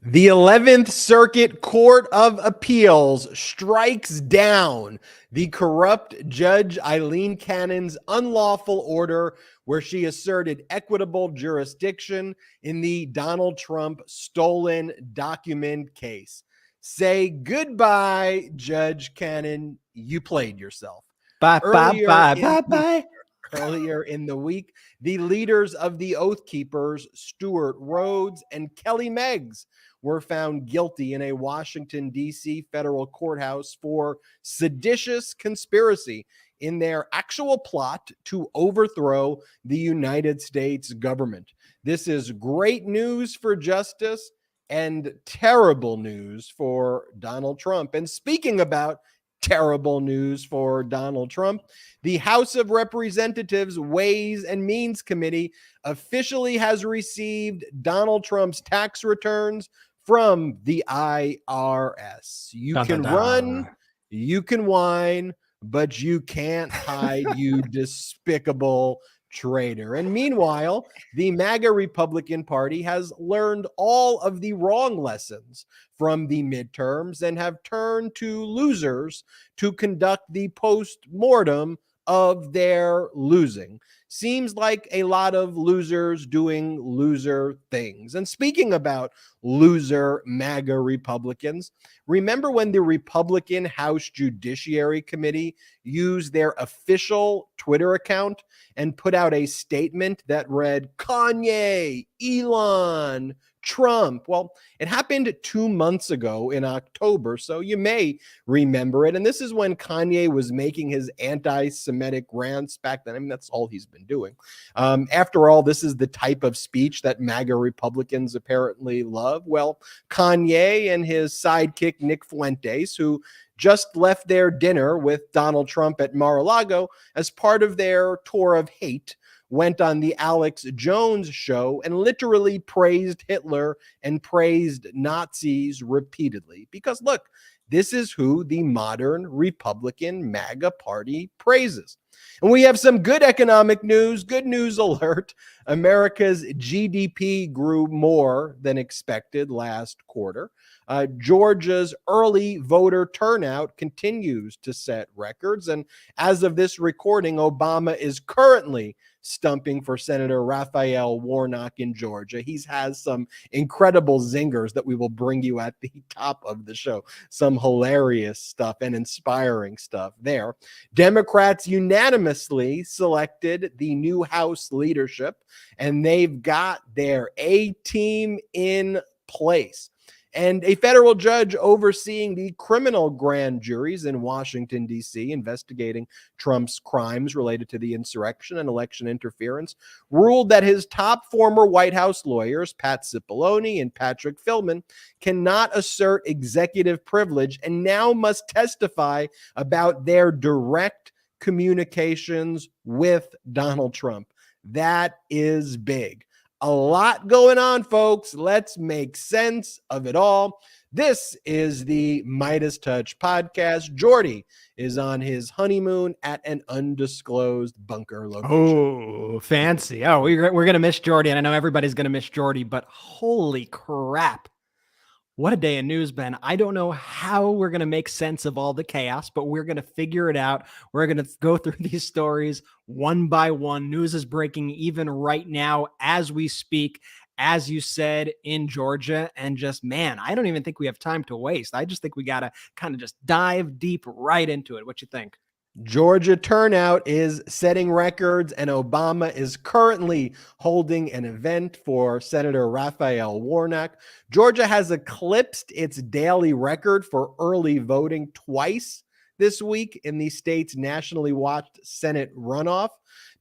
The 11th Circuit Court of Appeals strikes down the corrupt Judge Eileen Cannon's unlawful order where she asserted equitable jurisdiction in the Donald Trump stolen document case. Say goodbye, Judge Cannon. You played yourself. Bye, bye, bye, bye, bye. Earlier in the week, the leaders of the Oath Keepers, Stuart Rhodes and Kelly Meggs, were found guilty in a Washington, D.C. federal courthouse for seditious conspiracy in their actual plot to overthrow the United States government. This is great news for justice and terrible news for Donald Trump. And speaking about terrible news for Donald Trump, the House of Representatives Ways and Means Committee officially has received Donald Trump's tax returns from the IRS. You can run, you can whine, but you can't hide, you despicable traitor. And meanwhile, the Maga Republican Party has learned all of the wrong lessons from the midterms and have turned to losers to conduct the post-mortem of their losing. Seems like a lot of losers doing loser things. And speaking about loser MAGA Republicans, remember when the Republican House Judiciary Committee used their official Twitter account and put out a statement that read, Kanye, Elon, Trump? Well, it happened 2 months ago in October, so you may remember it. And this is when Kanye was making his anti-Semitic rants back then. I mean, that's all he's been doing. After all, this is the type of speech that MAGA Republicans apparently love. Well, Kanye and his sidekick, Nick Fuentes, who just left their dinner with Donald Trump at Mar-a-Lago as part of their tour of hate, went on the Alex Jones show and literally praised Hitler and praised Nazis repeatedly. Because look, this is who the modern Republican MAGA party praises. And we have some good economic news. Good news alert. America's GDP grew more than expected last quarter. Georgia's early voter turnout continues to set records. And as of this recording, Obama is currently stumping for Senator Raphael Warnock in Georgia. He has some incredible zingers that we will bring you at the top of the show. Some hilarious stuff and inspiring stuff there. Democrats unanimously selected the new House leadership, and they've got their A-team in place. And a federal judge overseeing the criminal grand juries in Washington, D.C., investigating Trump's crimes related to the insurrection and election interference, ruled that his top former White House lawyers, Pat Cipollone and Patrick Philbin, cannot assert executive privilege and now must testify about their direct communications with Donald Trump. That is big. A lot going on, folks. Let's make sense of it all. This is the Midas Touch podcast. Jordy is on his honeymoon at an undisclosed bunker location. Oh, fancy. Oh, we're going to miss Jordy, and I know everybody's going to miss Jordy, but holy crap. What a day of news, Ben. I don't know how we're going to make sense of all the chaos, but we're going to figure it out. We're going to go through these stories one by one. News is breaking even right now as we speak, as you said, in Georgia. And just, man, I don't even think we have time to waste. I just think we got to kind of just dive deep right into it. What you think? Georgia turnout is setting records, and Obama is currently holding an event for Senator Raphael Warnock. Georgia has eclipsed its daily record for early voting twice this week in the state's nationally watched Senate runoff.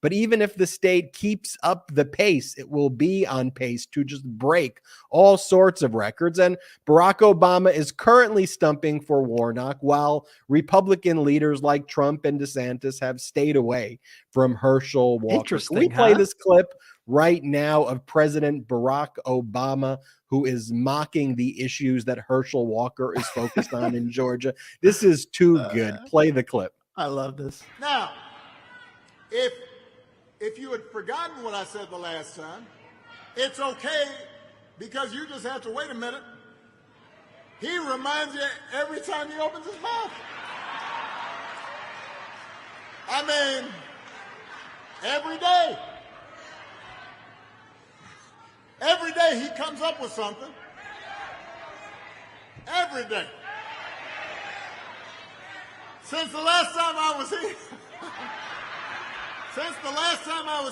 But even if the state keeps up the pace, it will be on pace to just break all sorts of records. And Barack Obama is currently stumping for Warnock, while Republican leaders like Trump and DeSantis have stayed away from Herschel Walker. Interesting, we play this clip right now of President Barack Obama, who is mocking the issues that Herschel Walker is focused on in Georgia. This is too good. Play the clip. I love this. Now, if you had forgotten what I said the last time, it's okay, because you just have to wait a minute He reminds you every time he opens his mouth. I mean, every day. Every day he comes up with something. Every day. Since the last time I was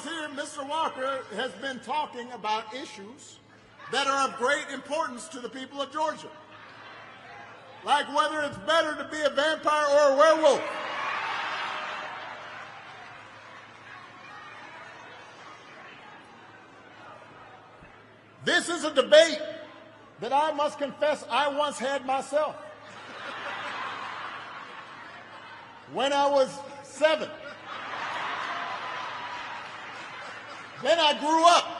here, Mr. Walker has been talking about issues that are of great importance to the people of Georgia. Like whether it's better to be a vampire or a werewolf. This is a debate that I must confess I once had myself. When I was 7. Then I grew up.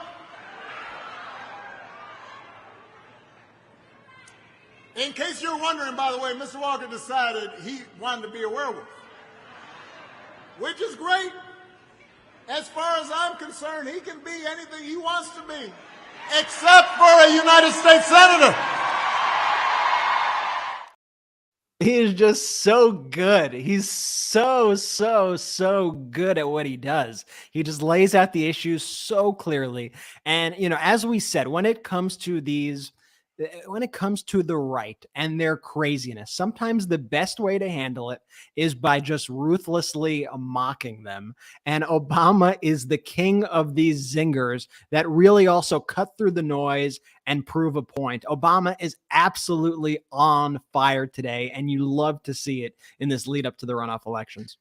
In case you're wondering, by the way, Mr. Walker decided he wanted to be a werewolf, which is great. As far as I'm concerned, he can be anything he wants to be, except for a United States Senator. He is just so good. He's so good at what he does. He just lays out the issues so clearly. And, you know, as we said, when it comes to the right and their craziness, sometimes the best way to handle it is by just ruthlessly mocking them. And Obama is the king of these zingers that really also cut through the noise and prove a point. Obama is absolutely on fire today, and you love to see it in this lead up to the runoff elections.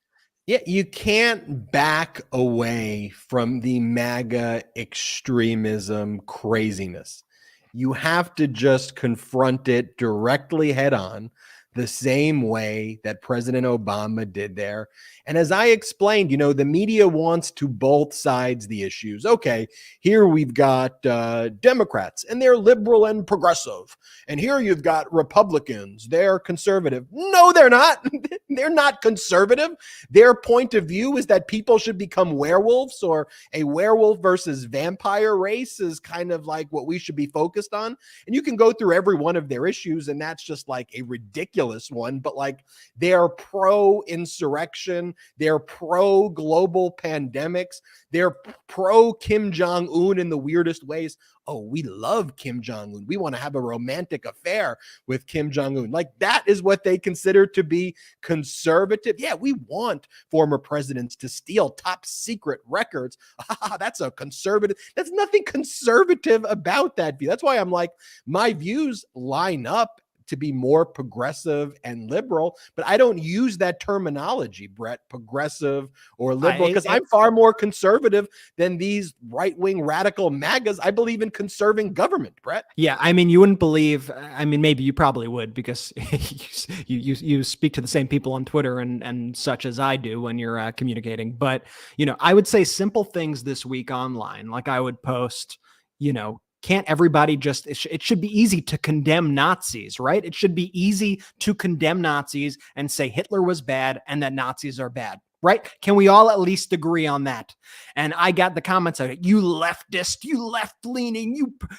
Yeah, you can't back away from the MAGA extremism craziness. You have to just confront it directly head on, the same way that President Obama did there. And as I explained, you know, the media wants to both sides the issues. Okay, here we've got Democrats, and they're liberal and progressive. And here you've got Republicans, they're conservative. No, they're not. They're not conservative. Their point of view is that people should become werewolves, or a werewolf versus vampire race is kind of like what we should be focused on. And you can go through every one of their issues, and that's just like a ridiculous one, but like they're pro-insurrection, they're pro-global pandemics, they're pro-Kim Jong-un in the weirdest ways. Oh, we love Kim Jong-un. We want to have a romantic affair with Kim Jong-un. Like that is what they consider to be conservative. Yeah, we want former presidents to steal top secret records. That's a conservative. There's nothing conservative about that view. That's why I'm like, my views line up to be more progressive and liberal, but I don't use that terminology, Brett, progressive or liberal, because I'm far more conservative than these right-wing radical MAGAs. I believe in conserving government, Brett. Yeah, I mean, you wouldn't believe, I mean, maybe you probably would, because you speak to the same people on Twitter and such as I do when you're communicating. But, you know, I would say simple things this week online. Like I would post, you know, can't everybody just, it should be easy to condemn Nazis, right? It should be easy to condemn Nazis and say Hitler was bad and that Nazis are bad, right? Can we all at least agree on that? And I got the comments of, you leftist, you left-leaning,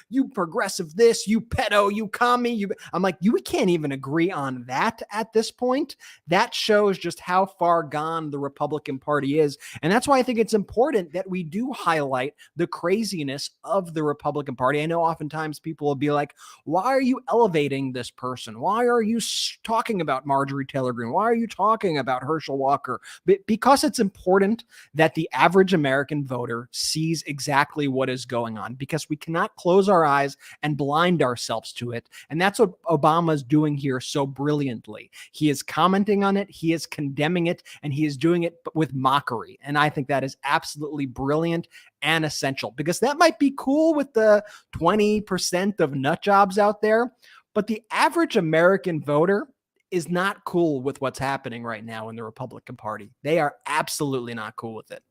you progressive this, you pedo, you commie. I'm like, we can't even agree on that at this point. That shows just how far gone the Republican Party is. And that's why I think it's important that we do highlight the craziness of the Republican Party. I know oftentimes people will be like, why are you elevating this person? Why are you talking about Marjorie Taylor Greene? Why are you talking about Herschel Walker? Because it's important that the average American voter sees exactly what is going on, because we cannot close our eyes and blind ourselves to it. And that's what Obama is doing here so brilliantly. He is commenting on it, he is condemning it, and he is doing it with mockery. And I think that is absolutely brilliant and essential, because that might be cool with the 20% of nut jobs out there, but the average American voter is not cool with what's happening right now in the Republican Party. They are absolutely not cool with it.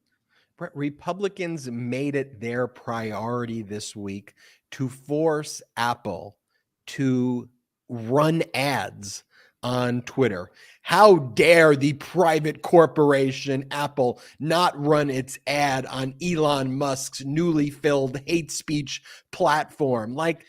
Republicans made it their priority this week to force Apple to run ads on Twitter. How dare the private corporation Apple not run its ad on Elon Musk's newly filled hate speech platform? Like,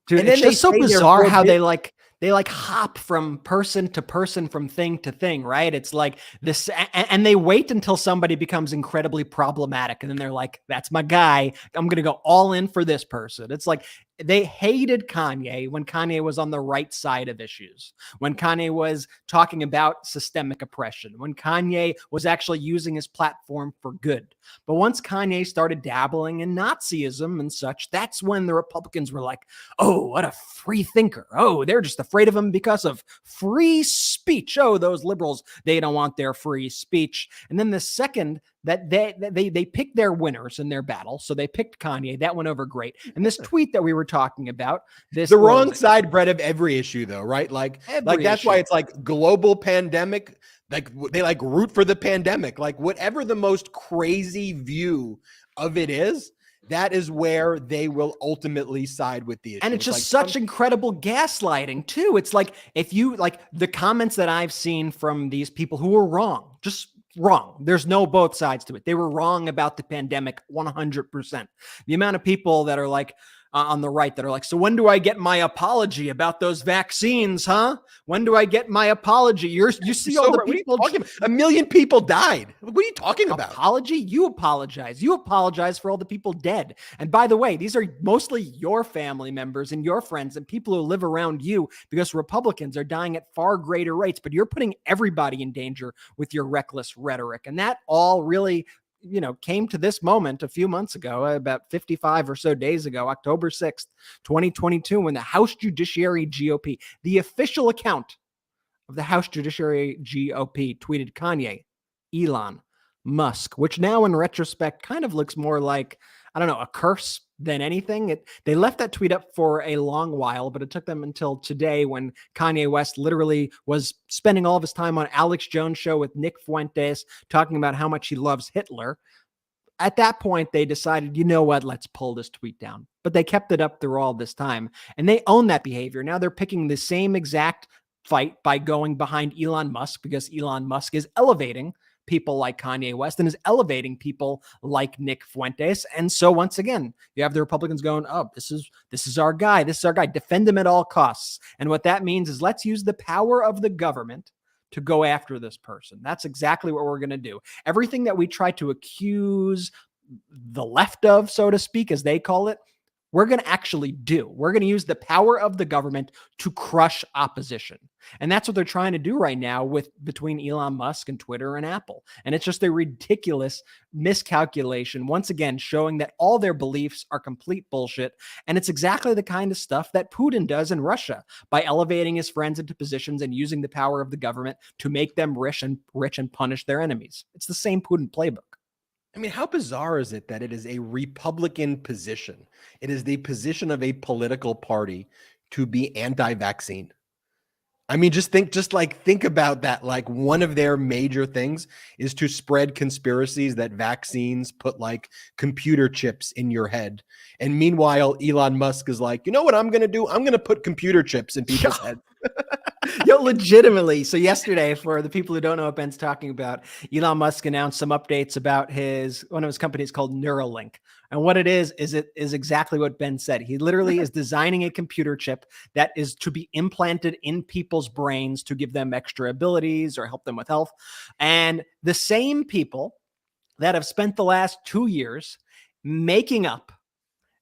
dude, it's just so bizarre how they like they like hop from person to person, from thing to thing, right? It's like this, and they wait until somebody becomes incredibly problematic, and then they're like, that's my guy. I'm going to go all in for this person. It's like they hated Kanye when Kanye was on the right side of issues, when Kanye was talking about systemic oppression, when Kanye was actually using his platform for good. But once Kanye started dabbling in Nazism and such, that's when the Republicans were like, oh, what a free thinker. Oh, they're just afraid of him because of free speech. Oh, those liberals, they don't want their free speech. And then the second that they picked their winners in their battle, so they picked Kanye, that went over great. And this tweet that we were talking about, this the wrong side, Brett, of every issue, though, right? Like that's why it's like global pandemic. Like they like root for the pandemic. Like whatever the most crazy view of it is, that is where they will ultimately side with the issue. And it's just such incredible gaslighting too. It's like, if you like the comments that I've seen from these people who were wrong, just wrong. There's no both sides to it. They were wrong about the pandemic 100%. The amount of people that are like, on the right that are like, so when do I get my apology about those vaccines, huh? When do I get my apology? You see all the people. A million people died. What are you talking about? Apology? You apologize. You apologize for all the people dead. And by the way, these are mostly your family members and your friends and people who live around you, because Republicans are dying at far greater rates, but you're putting everybody in danger with your reckless rhetoric. And that all really came to this moment a few months ago, about 55 or so days ago, October 6th, 2022, when the House Judiciary GOP, the official account of the House Judiciary GOP, tweeted Kanye, Elon Musk, which now in retrospect kind of looks more like, I don't know, a curse than anything. They left that tweet up for a long while, but it took them until today, when Kanye West literally was spending all of his time on Alex Jones' show with Nick Fuentes, talking about how much he loves Hitler. At that point, they decided, you know what, let's pull this tweet down. But they kept it up through all this time, and they own that behavior. Now they're picking the same exact fight by going behind Elon Musk, because Elon Musk is elevating people like Kanye West and is elevating people like Nick Fuentes. And so once again, you have the Republicans going, oh, this is our guy. This is our guy. Defend him at all costs. And what that means is, let's use the power of the government to go after this person. That's exactly what we're going to do. Everything that we try to accuse the left of, so to speak, as they call it, we're going to actually do. We're going to use the power of the government to crush opposition. And that's what they're trying to do right now between Elon Musk and Twitter and Apple. And it's just a ridiculous miscalculation, once again, showing that all their beliefs are complete bullshit. And it's exactly the kind of stuff that Putin does in Russia by elevating his friends into positions and using the power of the government to make them rich and punish their enemies. It's the same Putin playbook. I mean, how bizarre is it that it is a Republican position? It is the position of a political party to be anti-vaccine. I mean, think about that. Like, one of their major things is to spread conspiracies that vaccines put like computer chips in your head. And meanwhile, Elon Musk is like, you know what I'm going to do? I'm going to put computer chips in people's heads. Yo, legitimately. So yesterday, for the people who don't know what Ben's talking about, Elon Musk announced some updates about one of his companies called Neuralink. And what it is exactly what Ben said. He literally is designing a computer chip that is to be implanted in people's brains to give them extra abilities or help them with health. And the same people that have spent the last 2 years making up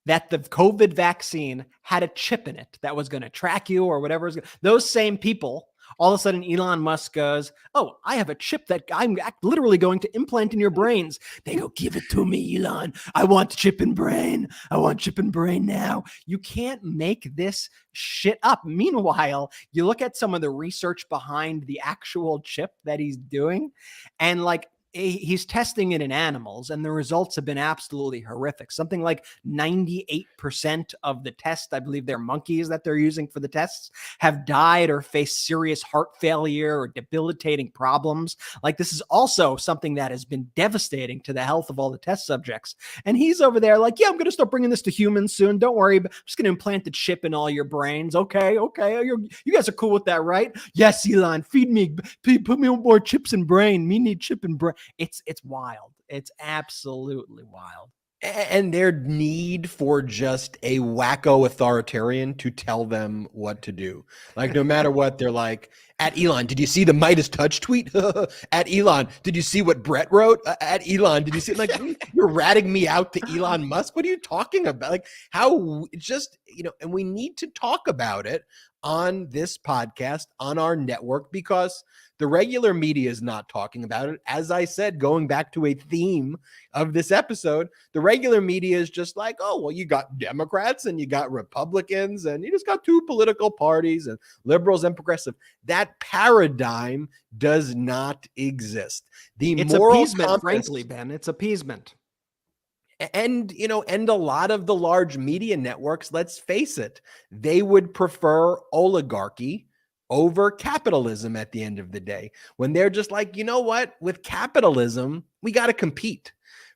that the COVID vaccine had a chip in it that was going to track you or whatever. Those same people, all of a sudden Elon Musk goes, oh, I have a chip that I'm literally going to implant in your brains. They go, give it to me, Elon. I want chip in brain. I want chip in brain now. You can't make this shit up. Meanwhile, you look at some of the research behind the actual chip that he's doing, and like, he's testing it in animals, and the results have been absolutely horrific. Something like 98% of the tests, I believe they're monkeys that they're using for the tests, have died or faced serious heart failure or debilitating problems. Like, this is also something that has been devastating to the health of all the test subjects. And he's over there like, yeah, I'm going to start bringing this to humans soon. Don't worry. I'm just going to implant the chip in all your brains. Okay. You guys are cool with that, right? Yes, Elon, feed me. Put me on more chips in brain. Me need chip in brain. It's wild. It's absolutely wild. And their need for just a wacko authoritarian to tell them what to do. Like, no matter what, they're like, at Elon, did you see the Midas touch tweet? At Elon, did you see what Brett wrote? At Elon, did you see? Like, you're ratting me out to Elon Musk? What are you talking about? Like, how just, and we need to talk about it on this podcast, on our network, because the regular media is not talking about it. As I said, going back to a theme of this episode, the regular media is just like, oh, well, you got Democrats and you got Republicans and you just got two political parties and liberals and progressive. That paradigm does not exist. It's appeasement, frankly, Ben. It's appeasement. And, and a lot of the large media networks, let's face it, they would prefer oligarchy over capitalism at the end of the day, when they're just like, you know what, with capitalism, we got to compete.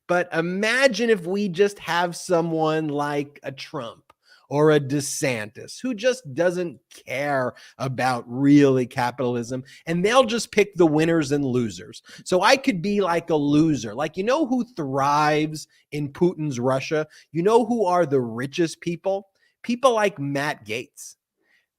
But imagine if we just have someone like a Trump or a DeSantis who just doesn't care about really capitalism, and they'll just pick the winners and losers. So I could be like a loser. Like, who thrives in Putin's Russia? Who are the richest people? People like Matt Gaetz.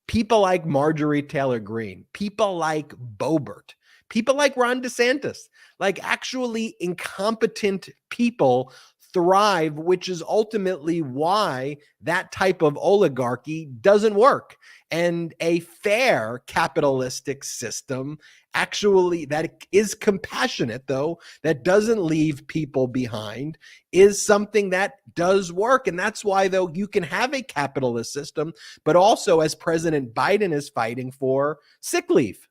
People like Marjorie Taylor Greene, people like Boebert, people like Ron DeSantis, like actually incompetent people thrive, which is ultimately why that type of oligarchy doesn't work. And a fair capitalistic system, actually, that is compassionate, though, that doesn't leave people behind, is something that does work. And that's why, though, you can have a capitalist system, but also, as President Biden is fighting for, sick leave.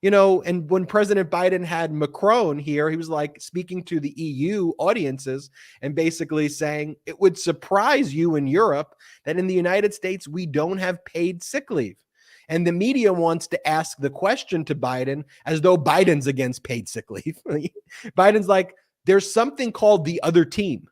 And when President Biden had Macron here, he was like speaking to the EU audiences and basically saying it would surprise you in Europe that in the United States, we don't have paid sick leave. And the media wants to ask the question to Biden as though Biden's against paid sick leave. Biden's like, there's something called the other team,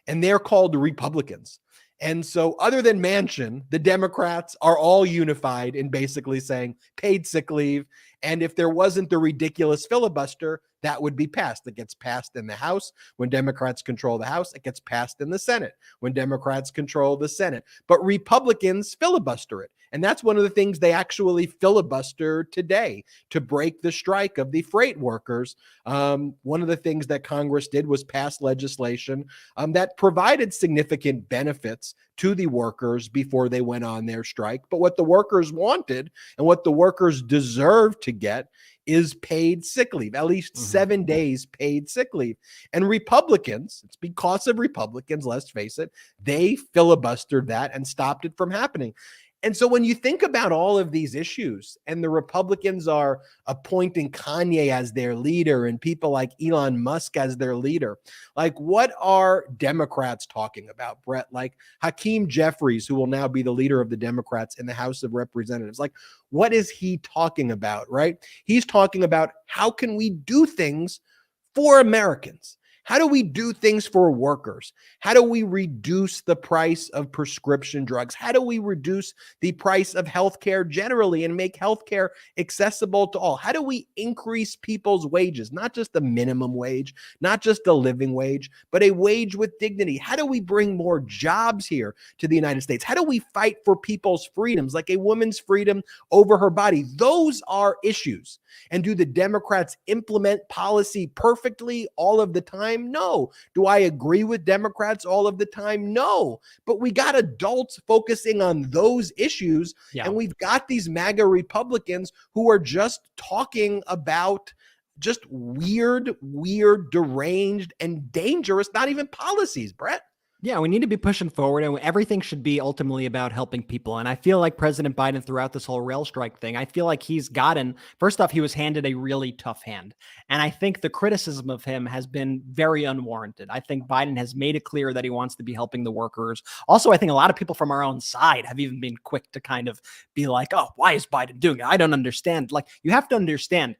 and they're called the Republicans. And so other than Manchin, the Democrats are all unified in basically saying paid sick leave. And if there wasn't the ridiculous filibuster, that would be passed. It gets passed in the House. When Democrats control the House, it gets passed in the Senate when Democrats control the Senate. But Republicans filibuster it. And that's one of the things they actually filibuster today to break the strike of the freight workers. One of the things that Congress did was pass legislation that provided significant benefits to the workers before they went on their strike. But what the workers wanted and what the workers deserve to get is paid sick leave, at least 7 days paid sick leave. And Republicans, it's because of Republicans, let's face it, they filibustered that and stopped it from happening. And so when you think about all of these issues, and the Republicans are appointing Kanye as their leader and people like Elon Musk as their leader, like, what are Democrats talking about, Brett? Like Hakeem Jeffries, who will now be the leader of the Democrats in the House of Representatives. Like, what is he talking about, right? He's talking about how can we do things for Americans? How do we do things for workers? How do we reduce the price of prescription drugs? How do we reduce the price of healthcare generally and make healthcare accessible to all? How do we increase people's wages, not just the minimum wage, not just the living wage, but a wage with dignity? How do we bring more jobs here to the United States? How do we fight for people's freedoms, like a woman's freedom over her body? Those are issues. And do the Democrats implement policy perfectly all of the time? No. Do I agree with Democrats all of the time? No. But we got adults focusing on those issues. Yeah. And we've got these MAGA Republicans who are just talking about just weird, deranged, and dangerous, not even policies, Brett. Yeah, we need to be pushing forward, and everything should be ultimately about helping people. And I feel like President Biden, throughout this whole rail strike thing, I feel like he's gotten, first off, he was handed a really tough hand. And I think the criticism of him has been very unwarranted. I think Biden has made it clear that he wants to be helping the workers. Also, I think a lot of people from our own side have even been quick to kind of be like, oh, why is Biden doing it? I don't understand. Like, you have to understand,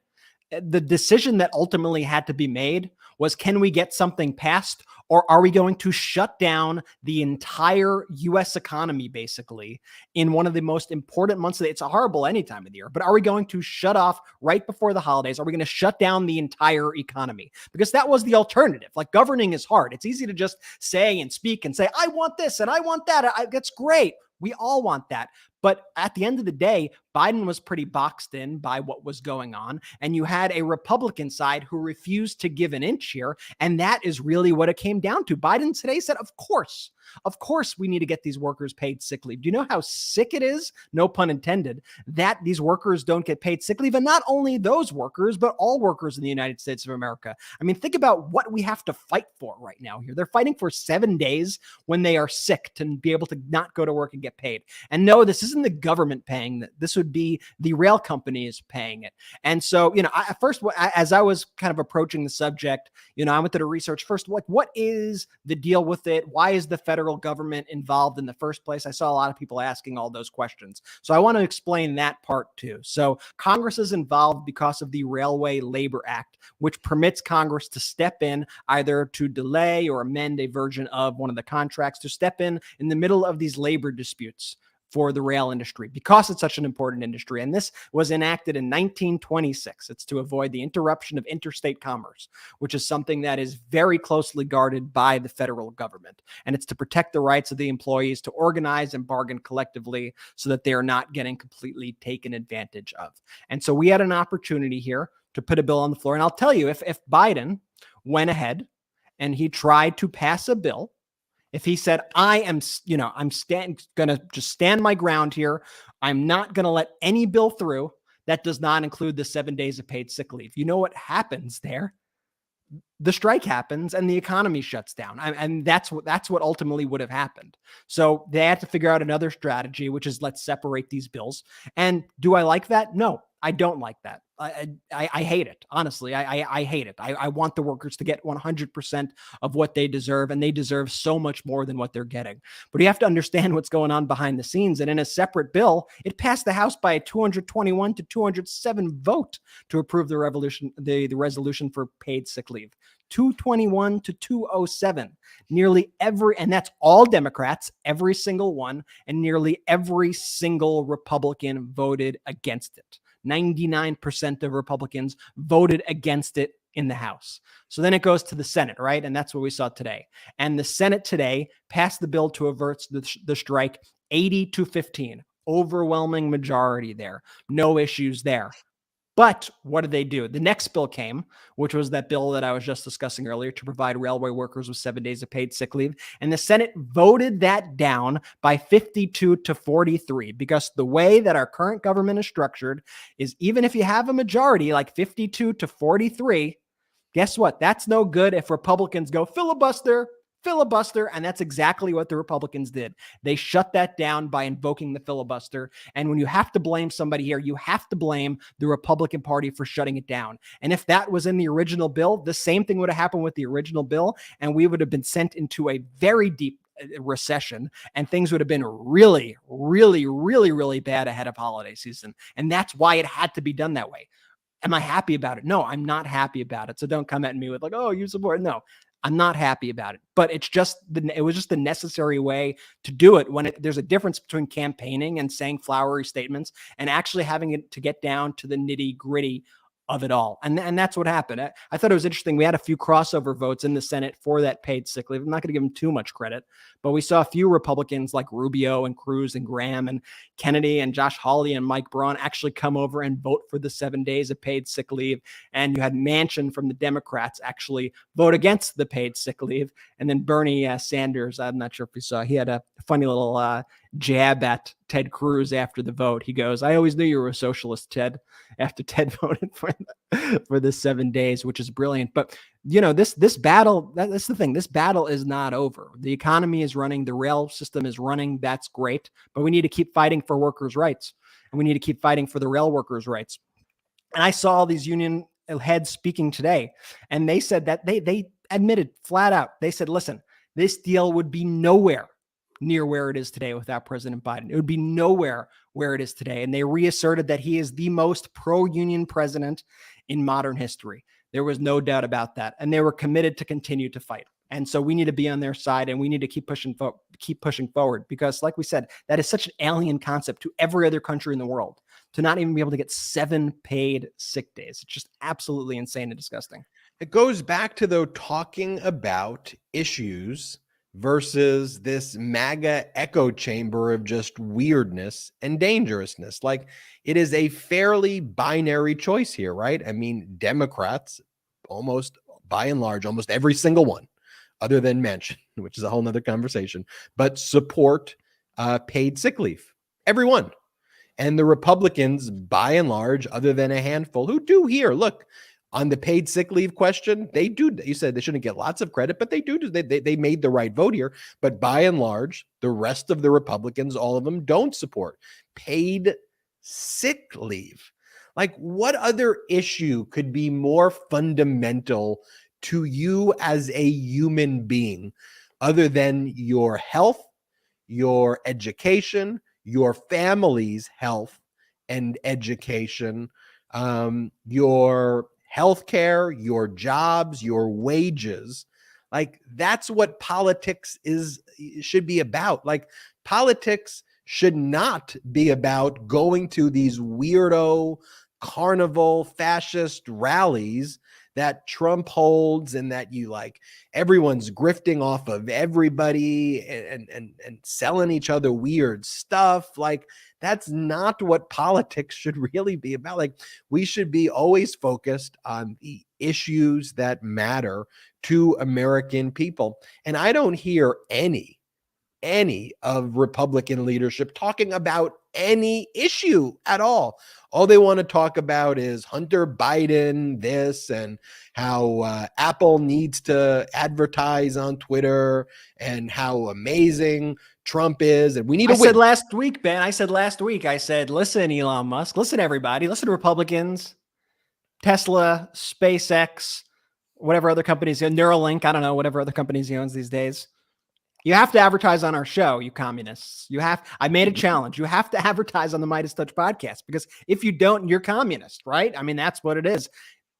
the decision that ultimately had to be made was, can we get something passed, Or are we going to shut down the entire US economy basically in one of the most important months? It's a horrible any time of the year, but are we going to shut off right before the holidays? Are we going to shut down the entire economy? Because that was the alternative. Like, governing is hard. It's easy to just say and speak and say, I want this and I want that. That's great. We all want that. But at the end of the day, Biden was pretty boxed in by what was going on. And you had a Republican side who refused to give an inch here. And that is really what it came down to. Biden today said, of course, we need to get these workers paid sick leave. Do you know how sick it is? No pun intended, that these workers don't get paid sick leave. And not only those workers, but all workers in the United States of America. I mean, think about what we have to fight for right now here. They're fighting for 7 days when they are sick to be able to not go to work and get paid. And no, this isn't the government paying that. This would be the rail companies paying it. And so, as I was kind of approaching the subject, I went to research first, what is the deal with it? Why is the federal government involved in the first place? I saw a lot of people asking all those questions. So I want to explain that part too. So Congress is involved because of the Railway Labor Act, which permits Congress to step in either to delay or amend a version of one of the contracts, to step in the middle of these labor disputes for the rail industry because it's such an important industry. And this was enacted in 1926. It's to avoid the interruption of interstate commerce, which is something that is very closely guarded by the federal government. And it's to protect the rights of the employees to organize and bargain collectively so that they are not getting completely taken advantage of. And so we had an opportunity here to put a bill on the floor. And I'll tell you, if Biden went ahead and he tried to pass a bill, if he said, I'm going to just stand my ground here, I'm not going to let any bill through that does not include the 7 days of paid sick leave. You know what happens there? The strike happens and the economy shuts down. And that's what ultimately would have happened. So they had to figure out another strategy, which is let's separate these bills. And do I like that? No, I don't like that. I hate it. Honestly, I hate it. I want the workers to get 100% of what they deserve, and they deserve so much more than what they're getting. But you have to understand what's going on behind the scenes. And in a separate bill, it passed the House by a 221 to 207 vote to approve the resolution for paid sick leave. 221 to 207. Nearly every, and that's all Democrats, every single one, and nearly every single Republican voted against it. 99% of Republicans voted against it in the House. So then it goes to the Senate, right? And that's what we saw today. And the Senate today passed the bill to avert the strike 80-15. Overwhelming majority there. No issues there. But what did they do? The next bill came, which was that bill that I was just discussing earlier to provide railway workers with 7 days of paid sick leave. And the Senate voted that down by 52-43, because the way that our current government is structured is even if you have a majority like 52-43, guess what? That's no good if Republicans go filibuster. And that's exactly what the Republicans did. They shut that down by invoking the filibuster. And when you have to blame somebody here, you have to blame the Republican Party for shutting it down. And if that was in the original bill, the same thing would have happened with the original bill, and we would have been sent into a very deep recession, and things would have been really, really, really, really bad ahead of holiday season. And that's why it had to be done that way. Am I happy about it? No, I'm not happy about it. So don't come at me with like, oh, you support. No, I'm not happy about it, but it was just the necessary way to do it when there's a difference between campaigning and saying flowery statements and actually having it to get down to the nitty gritty of it all. And that's what happened. I thought it was interesting. We had a few crossover votes in the Senate for that paid sick leave. I'm not going to give them too much credit, but we saw a few Republicans like Rubio and Cruz and Graham and Kennedy and Josh Hawley and Mike Braun actually come over and vote for the 7 days of paid sick leave. And you had Manchin from the Democrats actually vote against the paid sick leave. And then Bernie Sanders, I'm not sure if you saw, he had a funny little jab at Ted Cruz after the vote. He goes, I always knew you were a socialist, Ted, after Ted voted for the 7 days, which is brilliant. But, this battle, that's the thing. This battle is not over. The economy is running. The rail system is running. That's great. But we need to keep fighting for workers' rights. And we need to keep fighting for the rail workers' rights. And I saw all these union heads speaking today, and they said that they admitted flat out. They said, listen, this deal would be nowhere near where it is today without President Biden. It would be nowhere where it is today. And they reasserted that he is the most pro-union president in modern history. There was no doubt about that. And they were committed to continue to fight. And so we need to be on their side, and we need to keep pushing forward, because like we said, that is such an alien concept to every other country in the world, to not even be able to get 7 paid sick days. It's just absolutely insane and disgusting. It goes back to, though, talking about issues versus this MAGA echo chamber of just weirdness and dangerousness. Like, it is a fairly binary choice here, right? I mean, Democrats, almost by and large, almost every single one, other than Manchin, which is a whole nother conversation, but support paid sick leave. Everyone. And the Republicans, by and large, other than a handful who do here, look, on the paid sick leave question, they do. You said they shouldn't get lots of credit, but they do. They made the right vote here. But by and large, the rest of the Republicans, all of them, don't support paid sick leave. Like, what other issue could be more fundamental to you as a human being other than your health, your education, your family's health and education, your healthcare, your jobs, your wages? Like, that's what politics should be about. Like, politics should not be about going to these weirdo carnival fascist rallies that Trump holds, and that everyone's grifting off of everybody and selling each other weird stuff. Like, that's not what politics should really be about. Like, we should be always focused on the issues that matter to American people. And I don't hear any of Republican leadership talking about any issue at all. All they want to talk about is Hunter Biden, this, and how Apple needs to advertise on Twitter, and how amazing Trump is, and we need to win. I said last week, listen, Elon Musk, listen, everybody, listen to Republicans, Tesla, SpaceX, whatever other companies, Neuralink, I don't know, whatever other companies he owns these days. You have to advertise on our show, you communists. I made a challenge. You have to advertise on the Midas Touch podcast, because if you don't, you're communist, right? I mean, that's what it is.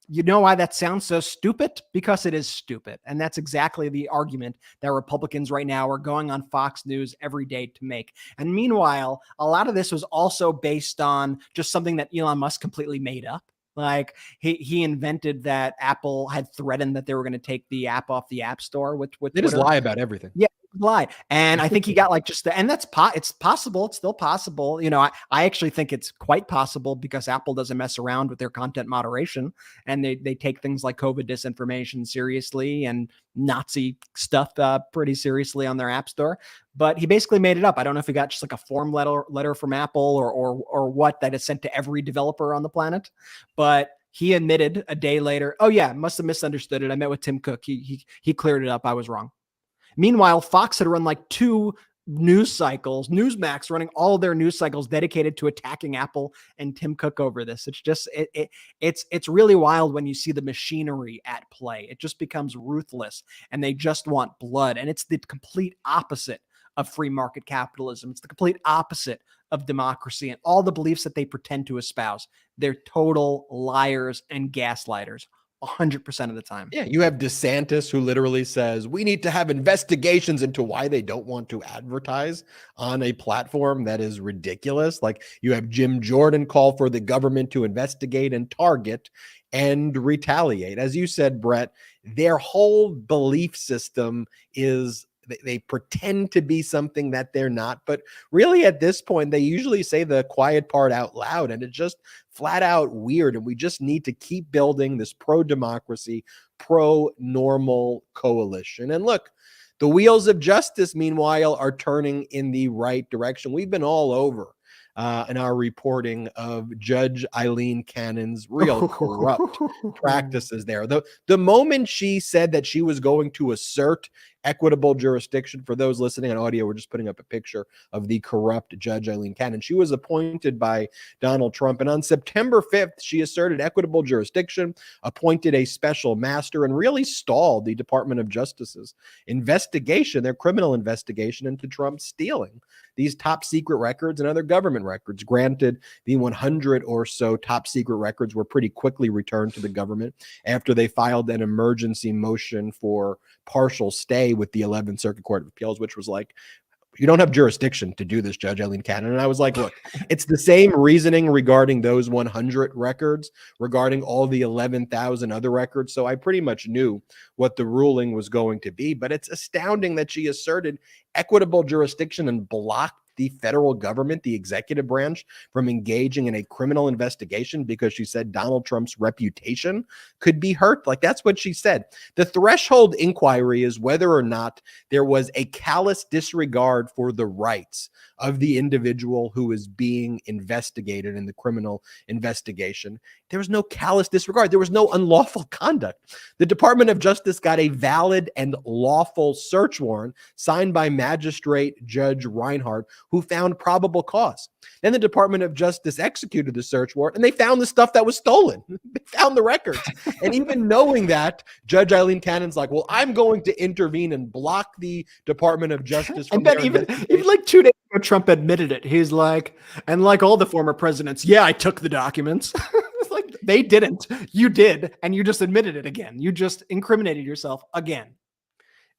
You know why that sounds so stupid? Because it is stupid. And that's exactly the argument that Republicans right now are going on Fox News every day to make. And meanwhile, a lot of this was also based on just something that Elon Musk completely made up. Like, he invented that Apple had threatened that they were going to take the app off the App Store with They just lie about everything. Yeah, lie. And I think he got and that's it's possible. It's still possible. You know, I actually think it's quite possible, because Apple doesn't mess around with their content moderation, and they take things like COVID disinformation seriously and Nazi stuff pretty seriously on their App Store. But he basically made it up. I don't know if he got just like a form letter from Apple or what, that is sent to every developer on the planet. But he admitted a day later, oh yeah, must have misunderstood it. I met with Tim Cook. He cleared it up. I was wrong. Meanwhile, Fox had run like 2 news cycles, Newsmax running all their news cycles dedicated to attacking Apple and Tim Cook over this. It's just, it's really wild when you see the machinery at play. It just becomes ruthless, and they just want blood. And it's the complete opposite of free market capitalism. It's the complete opposite of democracy and all the beliefs that they pretend to espouse. They're total liars and gaslighters 100% of the time. Yeah, you have DeSantis, who literally says we need to have investigations into why they don't want to advertise on a platform that is ridiculous. Like, you have Jim Jordan call for the government to investigate and target and retaliate. As you said, Brett, their whole belief system is they pretend to be something that they're not. But really, at this point, they usually say the quiet part out loud, and it's just flat out weird. And we just need to keep building this pro-democracy, pro-normal coalition. And look, the wheels of justice, meanwhile, are turning in the right direction. We've been all over in our reporting of Judge Eileen Cannon's real corrupt practices there. The moment she said that she was going to assert equitable jurisdiction, for those listening on audio, we're just putting up a picture of the corrupt Judge Eileen Cannon. She was appointed by Donald Trump, and on September 5th, she asserted equitable jurisdiction, appointed a special master, and really stalled the Department of Justice's investigation, their criminal investigation into Trump stealing these top secret records and other government records. Granted, the 100 or so top secret records were pretty quickly returned to the government after they filed an emergency motion for partial stay with the 11th Circuit Court of Appeals, which was like, you don't have jurisdiction to do this, Judge Eileen Cannon. And I was like, look, it's the same reasoning regarding those 100 records, regarding all the 11,000 other records. So I pretty much knew what the ruling was going to be. But it's astounding that she asserted equitable jurisdiction and blocked the federal government, the executive branch, from engaging in a criminal investigation because she said Donald Trump's reputation could be hurt. Like, that's what she said. The threshold inquiry is whether or not there was a callous disregard for the rights of the individual who is being investigated in the criminal investigation. There was no callous disregard. There was no unlawful conduct. The Department of Justice got a valid and lawful search warrant signed by Magistrate Judge Reinhardt, who found probable cause. Then the Department of Justice executed the search warrant, and they found the stuff that was stolen. They found the records. And even knowing that, Judge Eileen Cannon's like, well, I'm going to intervene and block the Department of Justice from And then even like 2 days ago, Trump admitted it. He's like, and like all the former presidents, yeah, I took the documents. It's like, they didn't. You did, and you just admitted it again. You just incriminated yourself again.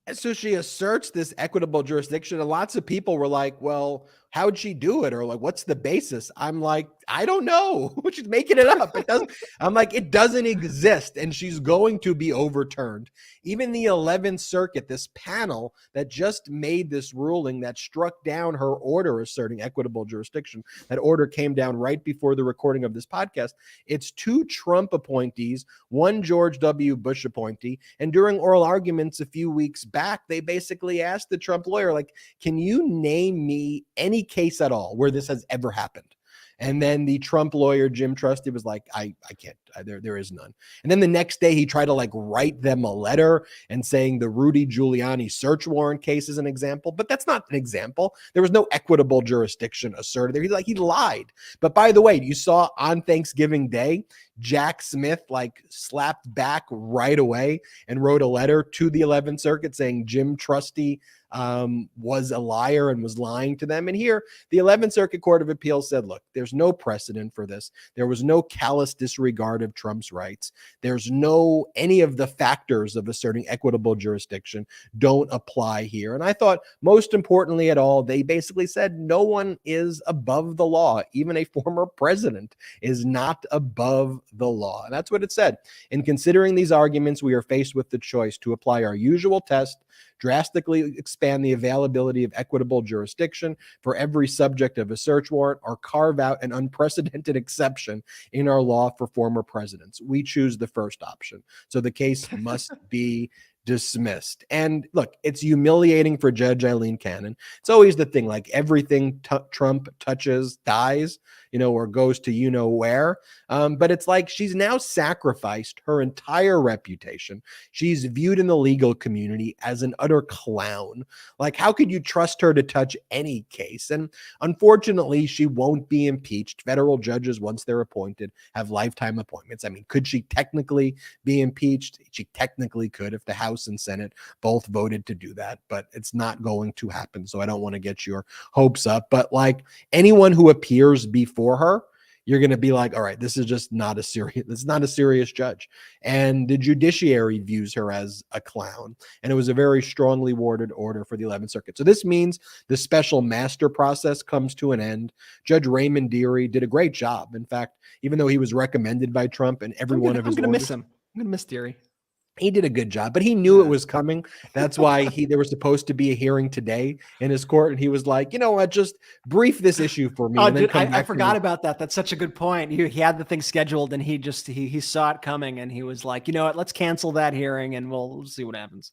And so she asserts this equitable jurisdiction, and lots of people were like, well, how'd she do it? Or like, what's the basis? I'm like, I don't know. She's making it up. It doesn't. I'm like, it doesn't exist, and she's going to be overturned. Even the 11th Circuit, this panel that just made this ruling that struck down her order asserting equitable jurisdiction, that order came down right before the recording of this podcast. It's 2 Trump appointees, 1 George W. Bush appointee, and during oral arguments a few weeks back, they basically asked the Trump lawyer, like, can you name me any case at all where this has ever happened? And then the Trump lawyer, Jim Trusty, was like, I can't, there is none. And then the next day he tried to like write them a letter and saying the Rudy Giuliani search warrant case is an example, but that's not an example. There was no equitable jurisdiction asserted there. He lied. But by the way, you saw on Thanksgiving Day, Jack Smith like slapped back right away and wrote a letter to the 11th Circuit saying Jim Trusty was a liar and was lying to them. And here, the 11th Circuit Court of Appeals said, look, there's no precedent for this. There was no callous disregard of Trump's rights. There's no, any of the factors of asserting equitable jurisdiction don't apply here. And I thought most importantly at all, they basically said no one is above the law. Even a former president is not above the law. And that's what it said. In considering these arguments, we are faced with the choice to apply our usual test, drastically expand the availability of equitable jurisdiction for every subject of a search warrant, or carve out an unprecedented exception in our law for former presidents. We choose the first option. So the case must be dismissed. And look, it's humiliating for Judge Eileen Cannon. It's always the thing, like everything Trump touches dies, or goes to where. But it's like she's now sacrificed her entire reputation. She's viewed in the legal community as an utter clown. Like, how could you trust her to touch any case? And unfortunately, she won't be impeached. Federal judges, once they're appointed, have lifetime appointments. I mean, could she technically be impeached? She technically could if the House and Senate both voted to do that, but it's not going to happen. So I don't want to get your hopes up. But like anyone who appears before her, you're going to be like, all right, this is just not a serious, it's not a serious judge. And the judiciary views her as a clown. And it was a very strongly worded order for the 11th Circuit. So this means the special master process comes to an end. Judge Raymond Dearie did a great job. In fact, even though he was recommended by Trump and every one of his I'm going to miss him. I'm going to miss Dearie. He did a good job, but he knew it was coming. That's why there was supposed to be a hearing today in his court. And he was like, you know what, just brief this issue for me. Oh, and then dude, come back I to forgot me. about that. That's such a good point. He had the thing scheduled and he saw it coming and he was like, you know what, let's cancel that hearing and we'll see what happens.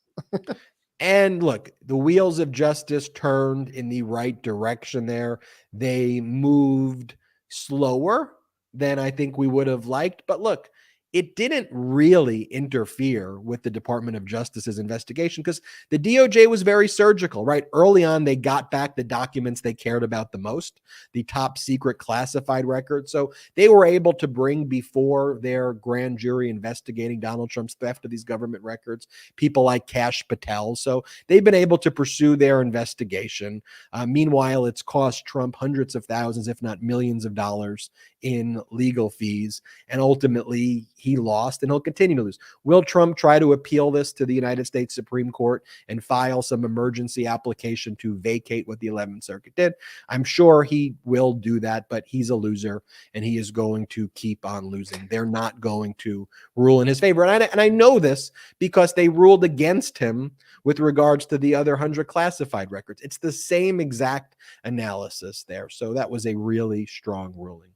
And look, the wheels of justice turned in the right direction there. They moved slower than I think we would have liked. But look, it didn't really interfere with the Department of Justice's investigation because the DOJ was very surgical, right? Early on, they got back the documents they cared about the most, the top secret classified records. So they were able to bring before their grand jury investigating Donald Trump's theft of these government records people like Kash Patel. So they've been able to pursue their investigation. Meanwhile, it's cost Trump hundreds of thousands, if not millions of dollars in legal fees. And ultimately, he lost and he'll continue to lose. Will Trump try to appeal this to the United States Supreme Court and file some emergency application to vacate what the 11th Circuit did? I'm sure he will do that, but he's a loser and he is going to keep on losing. They're not going to rule in his favor. And I know this because they ruled against him with regards to the other 100 classified records. It's the same exact analysis there. So that was a really strong ruling.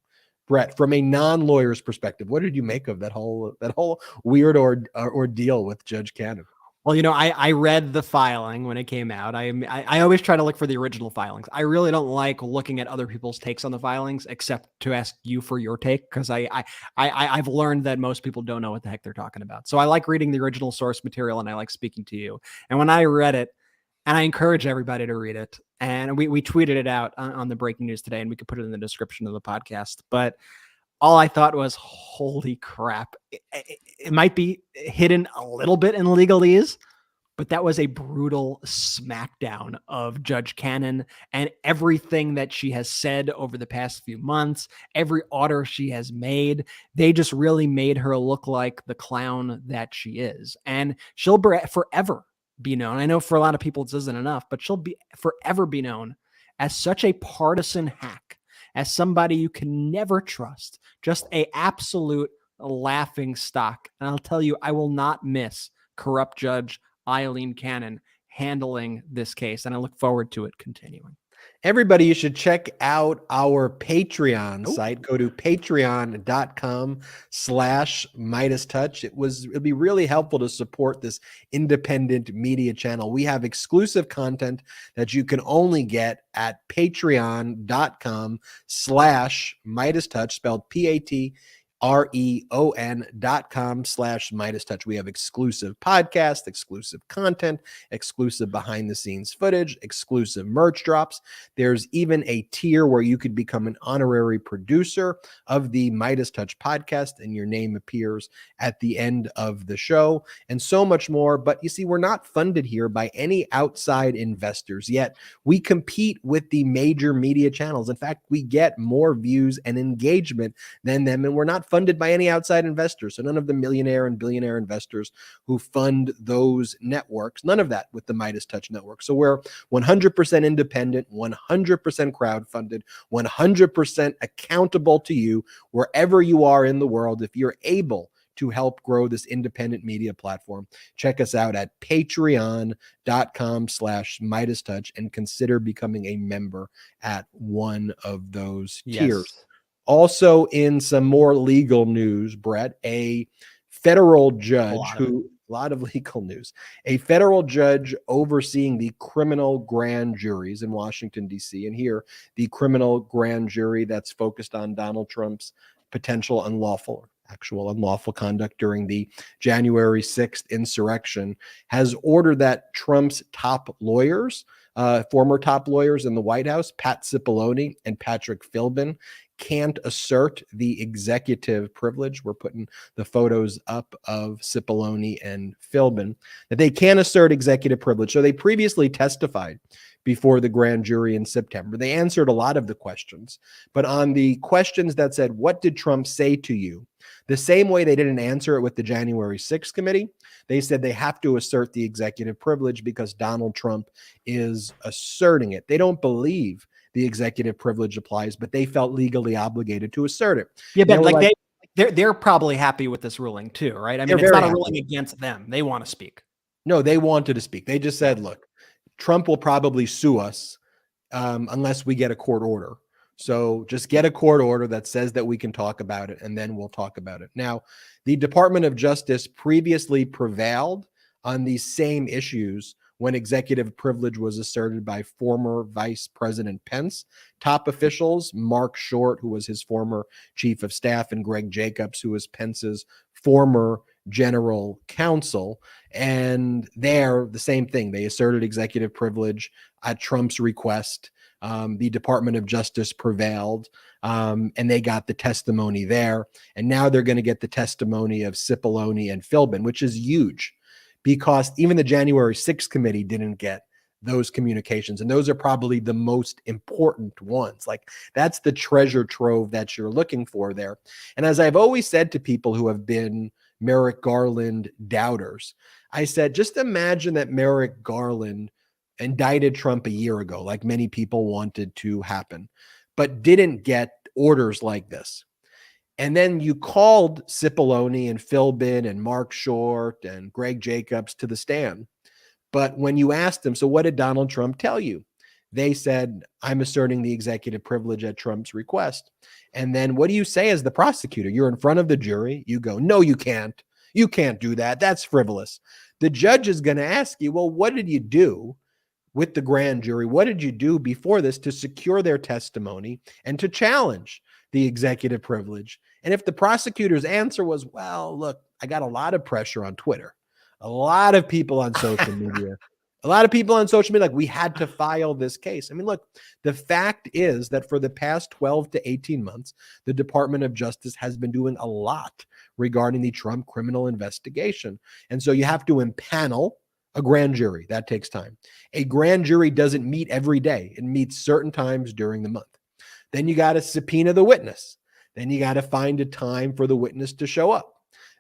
Brett, from a non-lawyer's perspective, what did you make of that whole weird ordeal with Judge Cannon? Well, I read the filing when it came out. I always try to look for the original filings. I really don't like looking at other people's takes on the filings, except to ask you for your take, because I've learned that most people don't know what the heck they're talking about. So I like reading the original source material, and I like speaking to you. And when I read it, and I encourage everybody to read it, and we tweeted it out on the breaking news today, and we could put it in the description of the podcast. But all I thought was, holy crap. It might be hidden a little bit in legalese, but that was a brutal smackdown of Judge Cannon and everything that she has said over the past few months, every order she has made. They just really made her look like the clown that she is. And she'll forever be known. I know for a lot of people this isn't enough, but she'll forever be known as such a partisan hack, as somebody you can never trust, just a absolute laughing stock. And I'll tell you, I will not miss corrupt Judge Eileen Cannon handling this case, and I look forward to it continuing. Everybody, you should check out our Patreon site. Go to patreon.com/MeidasTouch. It'll be really helpful to support this independent media channel. We have exclusive content that you can only get at patreon.com/MeidasTouch, spelled patreon.com/MeidasTouch. We have exclusive podcasts, exclusive content, exclusive behind the scenes footage, exclusive merch drops. There's even a tier where you could become an honorary producer of the Midas Touch podcast, and your name appears at the end of the show, and so much more. But you see, we're not funded here by any outside investors, yet we compete with the major media channels. In fact, we get more views and engagement than them, and we're not funded by any outside investors. So none of the millionaire and billionaire investors who fund those networks, none of that with the Midas Touch network. So we're 100% independent, 100% crowdfunded, 100% accountable to you wherever you are in the world. If you're able to help grow this independent media platform, check us out at patreon.com/MeidasTouch and consider becoming a member at one of those tiers. Also, in some more legal news, Brett, a federal judge a lot of legal news, a federal judge overseeing the criminal grand juries in Washington, D.C. And here, the criminal grand jury that's focused on Donald Trump's potential actual unlawful conduct during the January 6th insurrection, has ordered that Trump's top lawyers, former top lawyers in the White House, Pat Cipollone and Patrick Philbin, can't assert the executive privilege. We're putting the photos up of Cipollone and Philbin, that they can assert executive privilege. So they previously testified before the grand jury in September. They answered a lot of the questions, but on the questions that said, what did Trump say to you? The same way they didn't answer it with the January 6th committee, they said they have to assert the executive privilege because Donald Trump is asserting it. They don't believe the executive privilege applies, but they felt legally obligated to assert it. Yeah, but they're probably happy with this ruling too, right? I mean, it's not a ruling against them. They want to speak. No, they wanted to speak. They just said, look, Trump will probably sue us unless we get a court order. So just get a court order that says that we can talk about it, and then we'll talk about it. Now, the Department of Justice previously prevailed on these same issues when executive privilege was asserted by former Vice President Pence. Top officials, Mark Short, who was his former chief of staff, and Greg Jacobs, who was Pence's former general counsel. And there, the same thing. They asserted executive privilege at Trump's request. The Department of Justice prevailed, and they got the testimony there. And now they're going to get the testimony of Cipollone and Philbin, which is huge because even the January 6th committee didn't get those communications. And those are probably the most important ones. Like, that's the treasure trove that you're looking for there. And as I've always said to people who have been Merrick Garland doubters, I said, just imagine that Merrick Garland indicted Trump a year ago, like many people wanted to happen, but didn't get orders like this. And then you called Cipollone and Philbin and Mark Short and Greg Jacobs to the stand. But when you asked them, so what did Donald Trump tell you? They said, I'm asserting the executive privilege at Trump's request. And then what do you say as the prosecutor? You're in front of the jury. You go, no, you can't. You can't do that. That's frivolous. The judge is going to ask you, well, what did you do with the grand jury? What did you do before this to secure their testimony and to challenge the executive privilege? And if the prosecutor's answer was, well, look, I got a lot of pressure on Twitter, a lot of people on social media, like, we had to file this case. I mean, look, the fact is that for the past 12 to 18 months, the Department of Justice has been doing a lot regarding the Trump criminal investigation. And so you have to impanel a grand jury. That takes time. A grand jury doesn't meet every day. It meets certain times during the month. Then you got to subpoena the witness. Then you got to find a time for the witness to show up.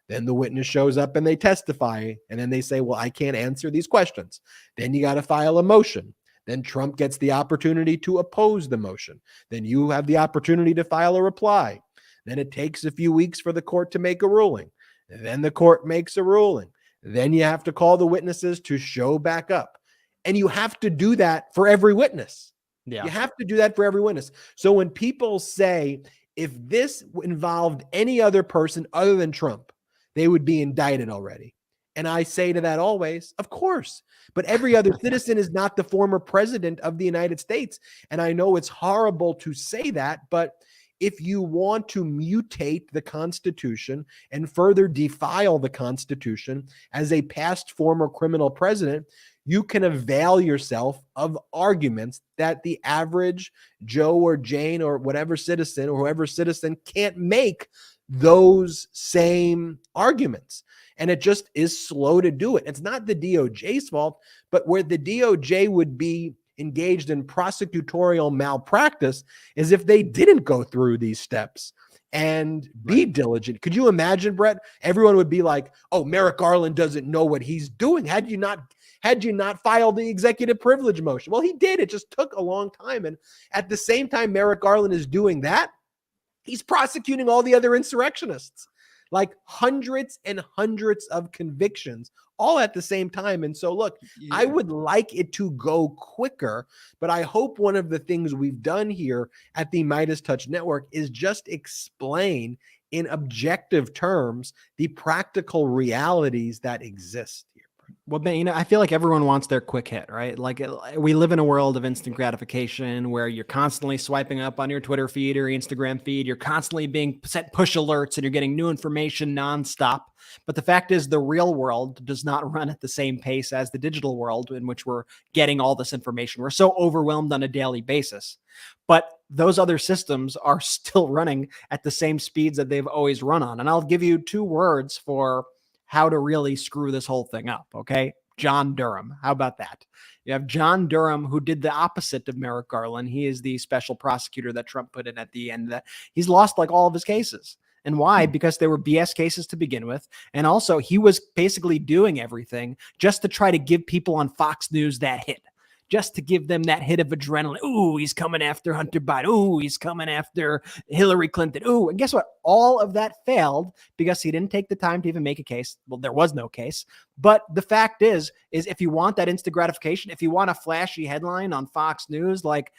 Then the witness shows up and they testify. And then they say, well, I can't answer these questions. Then you got to file a motion. Then Trump gets the opportunity to oppose the motion. Then you have the opportunity to file a reply. Then it takes a few weeks for the court to make a ruling. And then the court makes a ruling. Then you have to call the witnesses to show back up. And you have to do that for every witness. Yeah. You have to do that for every witness. So when people say, if this involved any other person other than Trump, they would be indicted already. And I say to that always, of course. But every other citizen is not the former president of the United States. And I know it's horrible to say that, but if you want to mutate the Constitution and further defile the Constitution as a past former criminal president, you can avail yourself of arguments that the average Joe or Jane or whatever citizen or whoever citizen can't make those same arguments. And it just is slow to do it. It's not the DOJ's fault, but where the DOJ would be engaged in prosecutorial malpractice is if they didn't go through these steps and be diligent. Could you imagine, Brett? Everyone would be like, oh, Merrick Garland doesn't know what he's doing. Had you not filed the executive privilege motion? Well, he did. It just took a long time. And at the same time Merrick Garland is doing that, he's prosecuting all the other insurrectionists, like hundreds and hundreds of convictions all at the same time. And so, look, I would like it to go quicker, but I hope one of the things we've done here at the Midas Touch Network is just explain in objective terms the practical realities that exist here. Well, Ben, I feel like everyone wants their quick hit, right? Like, we live in a world of instant gratification where you're constantly swiping up on your Twitter feed or Instagram feed. You're constantly being sent push alerts and you're getting new information nonstop. But the fact is, the real world does not run at the same pace as the digital world in which we're getting all this information. We're so overwhelmed on a daily basis. But those other systems are still running at the same speeds that they've always run on. And I'll give you two words for how to really screw this whole thing up. Okay. John Durham. How about that? You have John Durham, who did the opposite of Merrick Garland. He is the special prosecutor that Trump put in at the end. That he's lost like all of his cases. And why? Because they were BS cases to begin with. And also he was basically doing everything just to try to give people on Fox News that hit. Just to give them that hit of adrenaline. Ooh, he's coming after Hunter Biden. Ooh, he's coming after Hillary Clinton. Ooh, and guess what? All of that failed because he didn't take the time to even make a case. Well, there was no case. But the fact is if you want that instant gratification, if you want a flashy headline on Fox News like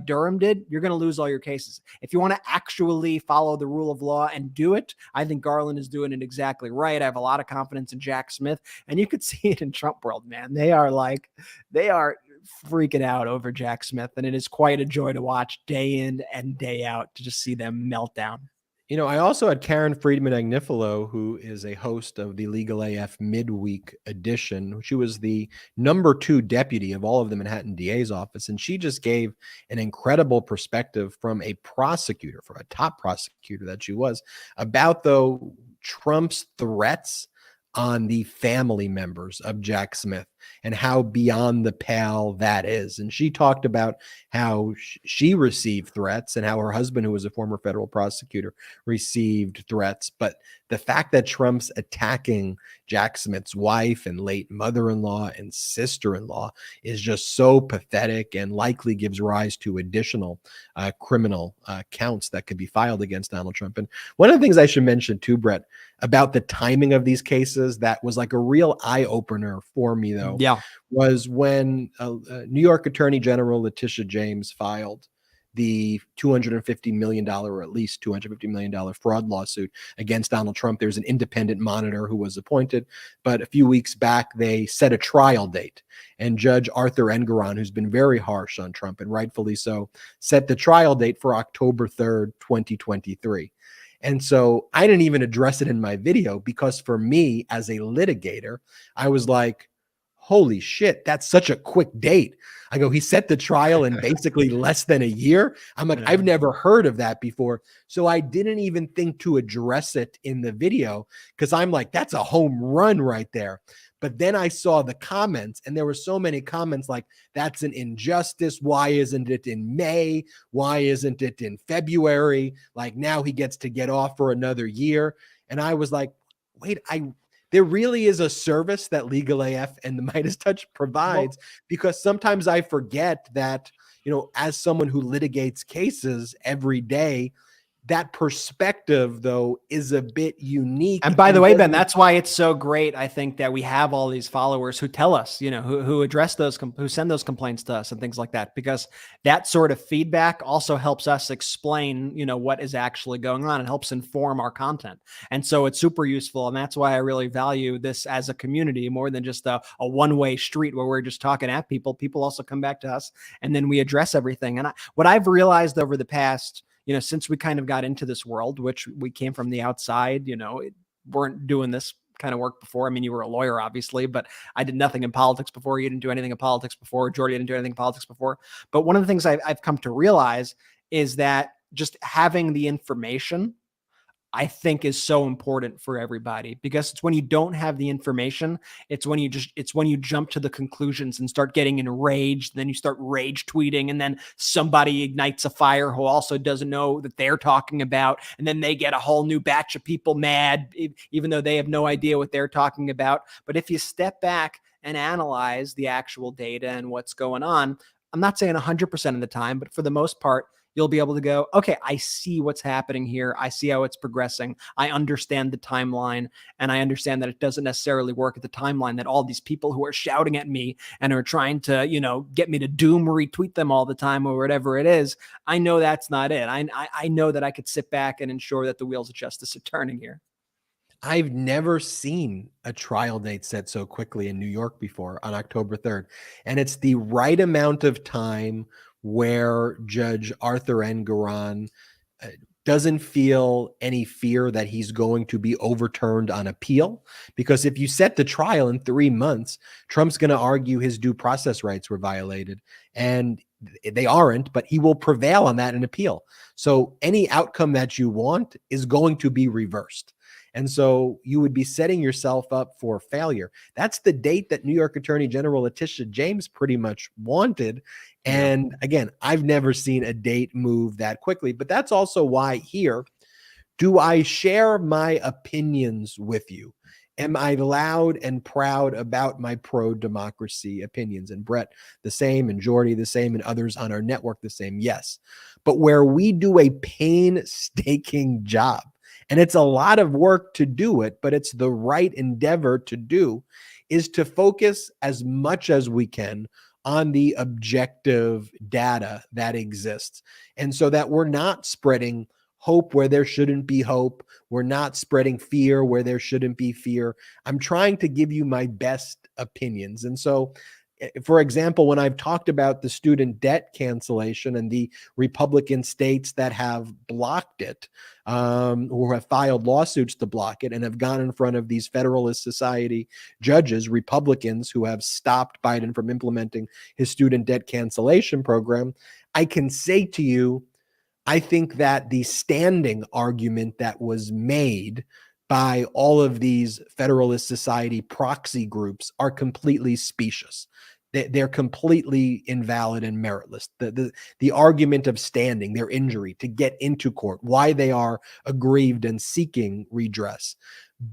Durham did, you're going to lose all your cases. If you want to actually follow the rule of law and do it, I think Garland is doing it exactly right. I have a lot of confidence in Jack Smith, and you could see it in Trump world, man. They are freaking out over Jack Smith, and it is quite a joy to watch day in and day out to just see them melt down. I also had Karen Friedman Agnifilo, who is a host of the Legal AF midweek edition. She was the number 2 deputy of all of the Manhattan DA's office, and she just gave an incredible perspective from a prosecutor, from a top prosecutor that she was, about though Trump's threats on the family members of Jack Smith and how beyond the pale that is. And she talked about how she received threats and how her husband, who was a former federal prosecutor, received threats. But the fact that Trump's attacking Jack Smith's wife and late mother-in-law and sister-in-law is just so pathetic and likely gives rise to additional criminal counts that could be filed against Donald Trump. And one of the things I should mention too, Brett, about the timing of these cases that was like a real eye-opener for me, though, was when New York Attorney General Letitia James filed the $250 million, or at least $250 million fraud lawsuit against Donald Trump. There's an independent monitor who was appointed, but a few weeks back, they set a trial date. And Judge Arthur Engoron, who's been very harsh on Trump, and rightfully so, set the trial date for October 3rd, 2023. And so I didn't even address it in my video because for me as a litigator, I was like, holy shit, that's such a quick date. I go, he set the trial in basically less than a year. I'm like, I've never heard of that before. So I didn't even think to address it in the video because I'm like, that's a home run right there. But then I saw the comments, and there were so many comments like, that's an injustice. Why isn't it in May? Why isn't it in February? Like, now he gets to get off for another year. And I was like, wait, there really is a service that Legal AF and the Midas Touch provides, because sometimes I forget that, as someone who litigates cases every day, that perspective, though, is a bit unique. And by the way, Ben, that's why it's so great, I think, that we have all these followers who tell us, who address those, who send those complaints to us and things like that, because that sort of feedback also helps us explain, what is actually going on and helps inform our content. And so it's super useful. And that's why I really value this as a community more than just a one-way street where we're just talking at people. People also come back to us and then we address everything. And what I've realized over the past, since we kind of got into this world, which we came from the outside, weren't doing this kind of work before. I mean, you were a lawyer, obviously, but I did nothing in politics before. You didn't do anything in politics before. Jordy didn't do anything in politics before. But one of the things I've come to realize is that just having the information, I think, is so important for everybody, because it's when you don't have the information, it's when you jump to the conclusions and start getting enraged. Then you start rage tweeting, and then somebody ignites a fire who also doesn't know that they're talking about. And then they get a whole new batch of people mad, even though they have no idea what they're talking about. But if you step back and analyze the actual data and what's going on, I'm not saying 100% of the time, but for the most part, you'll be able to go, okay, I see what's happening here. I see how it's progressing. I understand the timeline, and I understand that it doesn't necessarily work at the timeline that all these people who are shouting at me and are trying to, get me to doom retweet them all the time or whatever it is. I know that's not it. I know that I could sit back and ensure that the wheels of justice are turning here. I've never seen a trial date set so quickly in New York before, on October 3rd. And it's the right amount of time where Judge Arthur Engoron doesn't feel any fear that he's going to be overturned on appeal. Because if you set the trial in 3 months, Trump's going to argue his due process rights were violated. And they aren't, but he will prevail on that in appeal. So any outcome that you want is going to be reversed. And so you would be setting yourself up for failure. That's the date that New York Attorney General Letitia James pretty much wanted. And again, I've never seen a date move that quickly, but that's also why here, do I share my opinions with you? Am I loud and proud about my pro-democracy opinions? And Brett, the same, and Jordy, the same, and others on our network, the same, yes. But where we do a painstaking job, and it's a lot of work to do it, but it's the right endeavor to do, is to focus as much as we can on the objective data that exists. And so that we're not spreading hope where there shouldn't be hope. We're not spreading fear where there shouldn't be fear. I'm trying to give you my best opinions. And so for example, when I've talked about the student debt cancellation and the Republican states that have blocked it, or have filed lawsuits to block it and have gone in front of these Federalist Society judges, Republicans who have stopped Biden from implementing his student debt cancellation program, I can say to you, I think that the standing argument that was made by all of these Federalist Society proxy groups are completely specious. They're completely invalid and meritless. The argument of standing, their injury, to get into court, why they are aggrieved and seeking redress.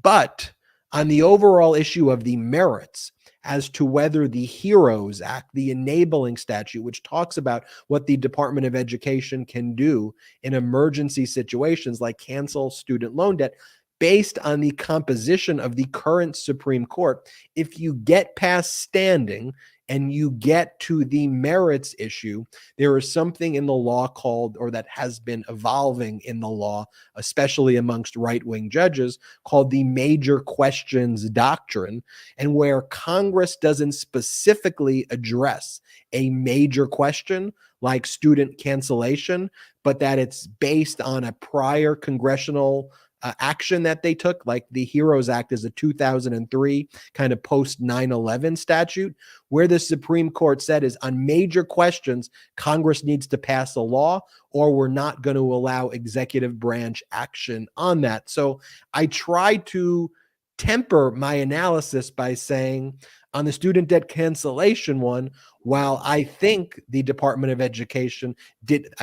But on the overall issue of the merits, as to whether the HEROES Act, the enabling statute, which talks about what the Department of Education can do in emergency situations like cancel student loan debt, based on the composition of the current Supreme Court, if you get past standing and you get to the merits issue, there is something in the law called, or that has been evolving in the law, especially amongst right-wing judges, called the major questions doctrine, and where Congress doesn't specifically address a major question like student cancellation, but that it's based on a prior congressional action that they took, like the HEROES Act is a 2003 kind of post 9/11 statute, where the Supreme Court said is on major questions, Congress needs to pass a law or we're not going to allow executive branch action on that. So I try to temper my analysis by saying on the student debt cancellation one, while I think the Department of Education did,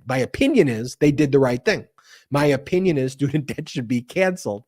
my opinion is they did the right thing. My opinion is student debt should be canceled.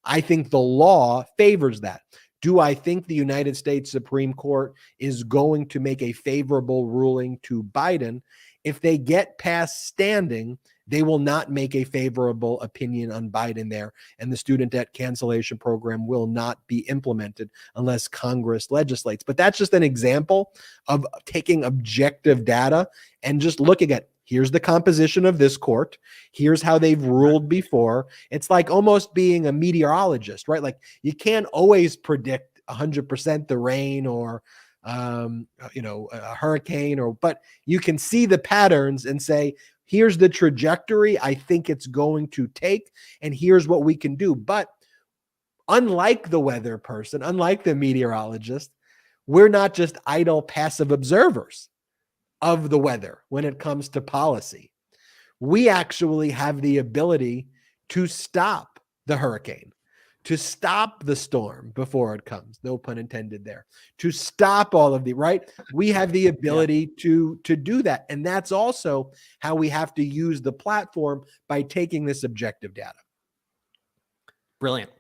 I think the law favors that. Do I think the United States Supreme Court is going to make a favorable ruling to Biden? If they get past standing, they will not make a favorable opinion on Biden there, and the student debt cancellation program will not be implemented unless Congress legislates. But that's just an example of taking objective data and just looking at, here's the composition of this court. Here's how they've ruled before. It's like almost being a meteorologist, right? Like you can't always predict 100% the rain or, a hurricane, but you can see the patterns and say, here's the trajectory I think it's going to take, and here's what we can do. But unlike the weather person, unlike the meteorologist, we're not just idle, passive observers of the weather when it comes to policy. We actually have the ability to stop the hurricane, to stop the storm before it comes. No pun intended there. To stop all of right? We have the ability to do that. And that's also how we have to use the platform, by taking this objective data. Brilliant.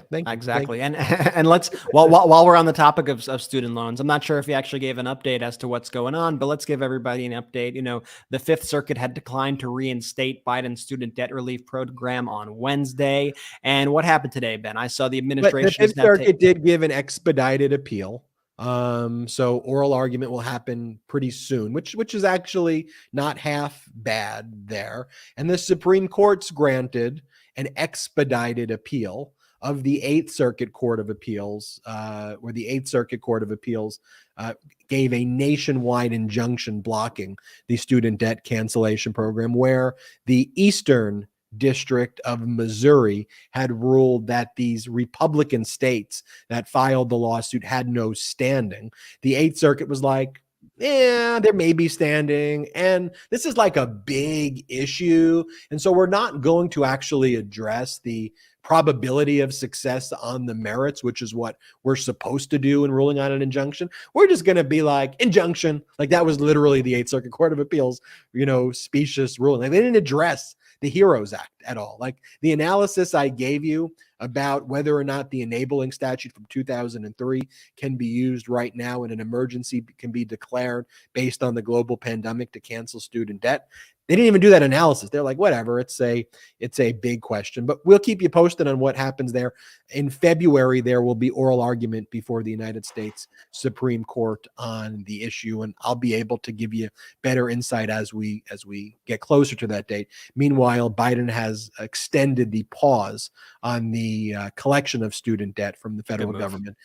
Thank you. Exactly. And let's, while we're on the topic of student loans, I'm not sure if you actually gave an update as to what's going on, but let's give everybody an update. You know, the Fifth Circuit had declined to reinstate Biden's student debt relief program on Wednesday. And what happened today, Ben? I saw the administration. But the Fifth Circuit did give an expedited appeal. So oral argument will happen pretty soon, which is actually not half bad there. And the Supreme Court's granted an expedited appeal of the Eighth Circuit Court of Appeals, where the Eighth Circuit Court of Appeals gave a nationwide injunction blocking the student debt cancellation program, where the Eastern District of Missouri had ruled that these Republican states that filed the lawsuit had no standing. The Eighth Circuit was like, yeah, there may be standing, and this is like a big issue, and so we're not going to actually address the probability of success on the merits, which is what we're supposed to do in ruling on an injunction. We're just going to be like, injunction. Like that was literally the Eighth Circuit Court of Appeals, specious ruling. Like they didn't address the HEROES Act at all. Like the analysis I gave you about whether or not the enabling statute from 2003 can be used right now in an emergency, can be declared based on the global pandemic to cancel student debt. They didn't even do that analysis. They're like, whatever, it's a big question, but we'll keep you posted on what happens there. In February, there will be oral argument before the United States Supreme Court on the issue, and I'll be able to give you better insight as we get closer to that date. Meanwhile, Biden has extended the pause on the collection of student debt from the federal government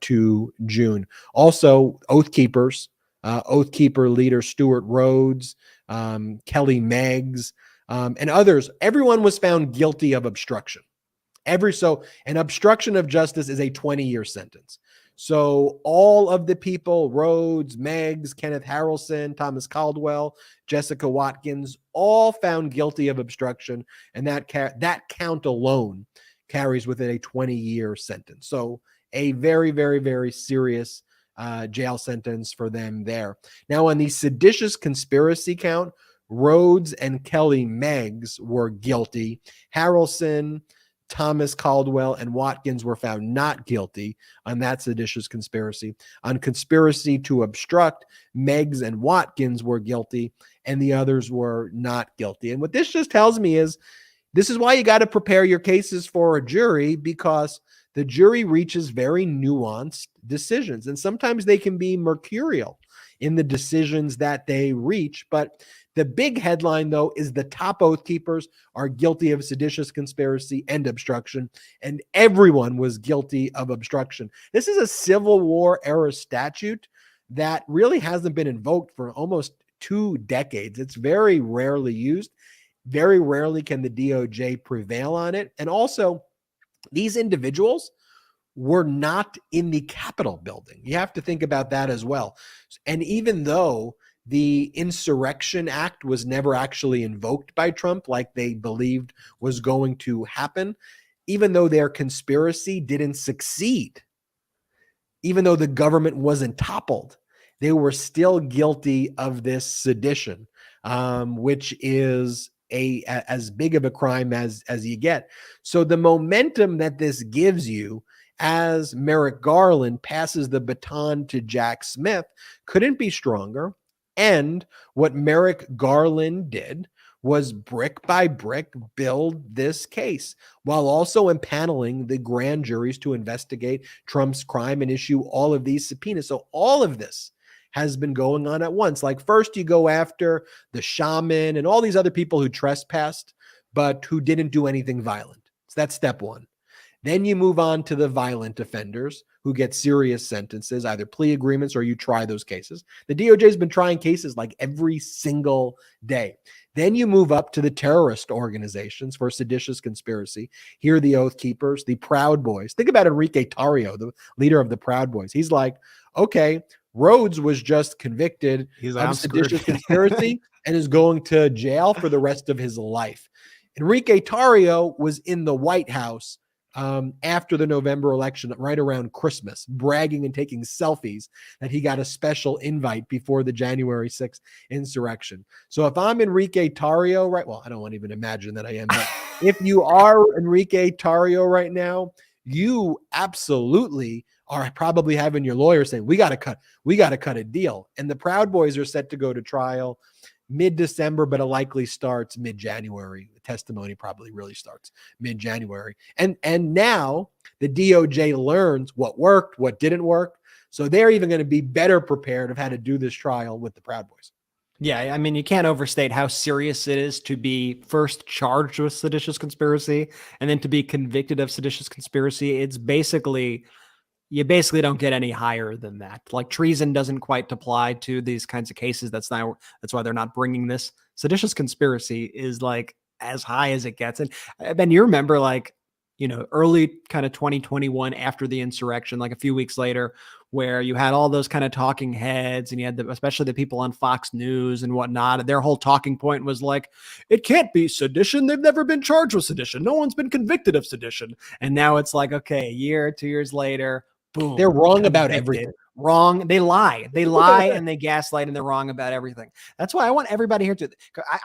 to June. Also, Oath Keepers, Oath Keeper leader Stuart Rhodes, Kelly Meggs, and others, everyone was found guilty of obstruction. An obstruction of justice is a 20-year sentence. So all of the people, Rhodes, Meggs, Kenneth Harrelson, Thomas Caldwell, Jessica Watkins, all found guilty of obstruction, and that count alone carries with it a 20-year sentence. So a very, very, very serious jail sentence for them there. Now, on the seditious conspiracy count, Rhodes and Kelly Meggs were guilty. Harrelson, Thomas Caldwell, and Watkins were found not guilty on that seditious conspiracy. On conspiracy to obstruct, Meggs and Watkins were guilty, and the others were not guilty. And what this just tells me is this is why you got to prepare your cases for a jury, because the jury reaches very nuanced decisions, and sometimes they can be mercurial in the decisions that they reach. But the big headline, though, is the top Oath Keepers are guilty of seditious conspiracy and obstruction, and everyone was guilty of obstruction. This is a Civil War era statute that really hasn't been invoked for almost 2 decades. It's very rarely used. Very rarely can the DOJ prevail on it. And also, these individuals were not in the Capitol building. You have to think about that as well. And even though the Insurrection Act was never actually invoked by Trump like they believed was going to happen, even though their conspiracy didn't succeed, even though the government wasn't toppled, they were still guilty of this sedition, which is as big of a crime as you get. So the momentum that this gives you as Merrick Garland passes the baton to Jack Smith couldn't be stronger. And what Merrick Garland did was brick by brick build this case while also empaneling the grand juries to investigate Trump's crime and issue all of these subpoenas. So all of this has been going on at once. Like, first you go after the shaman and all these other people who trespassed, but who didn't do anything violent. So that's step one. Then you move on to the violent offenders who get serious sentences, either plea agreements or you try those cases. The DOJ has been trying cases like every single day. Then you move up to the terrorist organizations for seditious conspiracy. Here are the Oath Keepers, the Proud Boys. Think about Enrique Tarrio, the leader of the Proud Boys. He's like, okay, Rhodes was just convicted of seditious conspiracy and is going to jail for the rest of his life. Enrique Tarrio was in the White House after the November election, right around Christmas, bragging and taking selfies that he got a special invite before the January 6th insurrection. So if I'm Enrique Tarrio, right, well, I don't want to even imagine that I am, but if you are Enrique Tarrio right now, you absolutely are probably having your lawyer saying, we got to cut a deal. And the Proud Boys are set to go to trial mid-December, but it likely starts mid-January. The testimony probably really starts mid-January. And now the DOJ learns what worked, what didn't work. So they're even going to be better prepared of how to do this trial with the Proud Boys. Yeah, I mean, you can't overstate how serious it is to be first charged with seditious conspiracy and then to be convicted of seditious conspiracy. It's basically, you basically don't get any higher than that. Like, treason doesn't quite apply to these kinds of cases. That's why they're not bringing this. Seditious conspiracy is like as high as it gets. And Ben, you remember, like, you know, early kind of 2021 after the insurrection, like a few weeks later, where you had all those kind of talking heads and you had especially the people on Fox News and whatnot. Their whole talking point was like, it can't be sedition. They've never been charged with sedition. No one's been convicted of sedition. And now it's like, okay, a year, 2 years later, boom. They're wrong about everything. Wrong. They lie and they gaslight and they're wrong about everything. That's why I want everybody here to,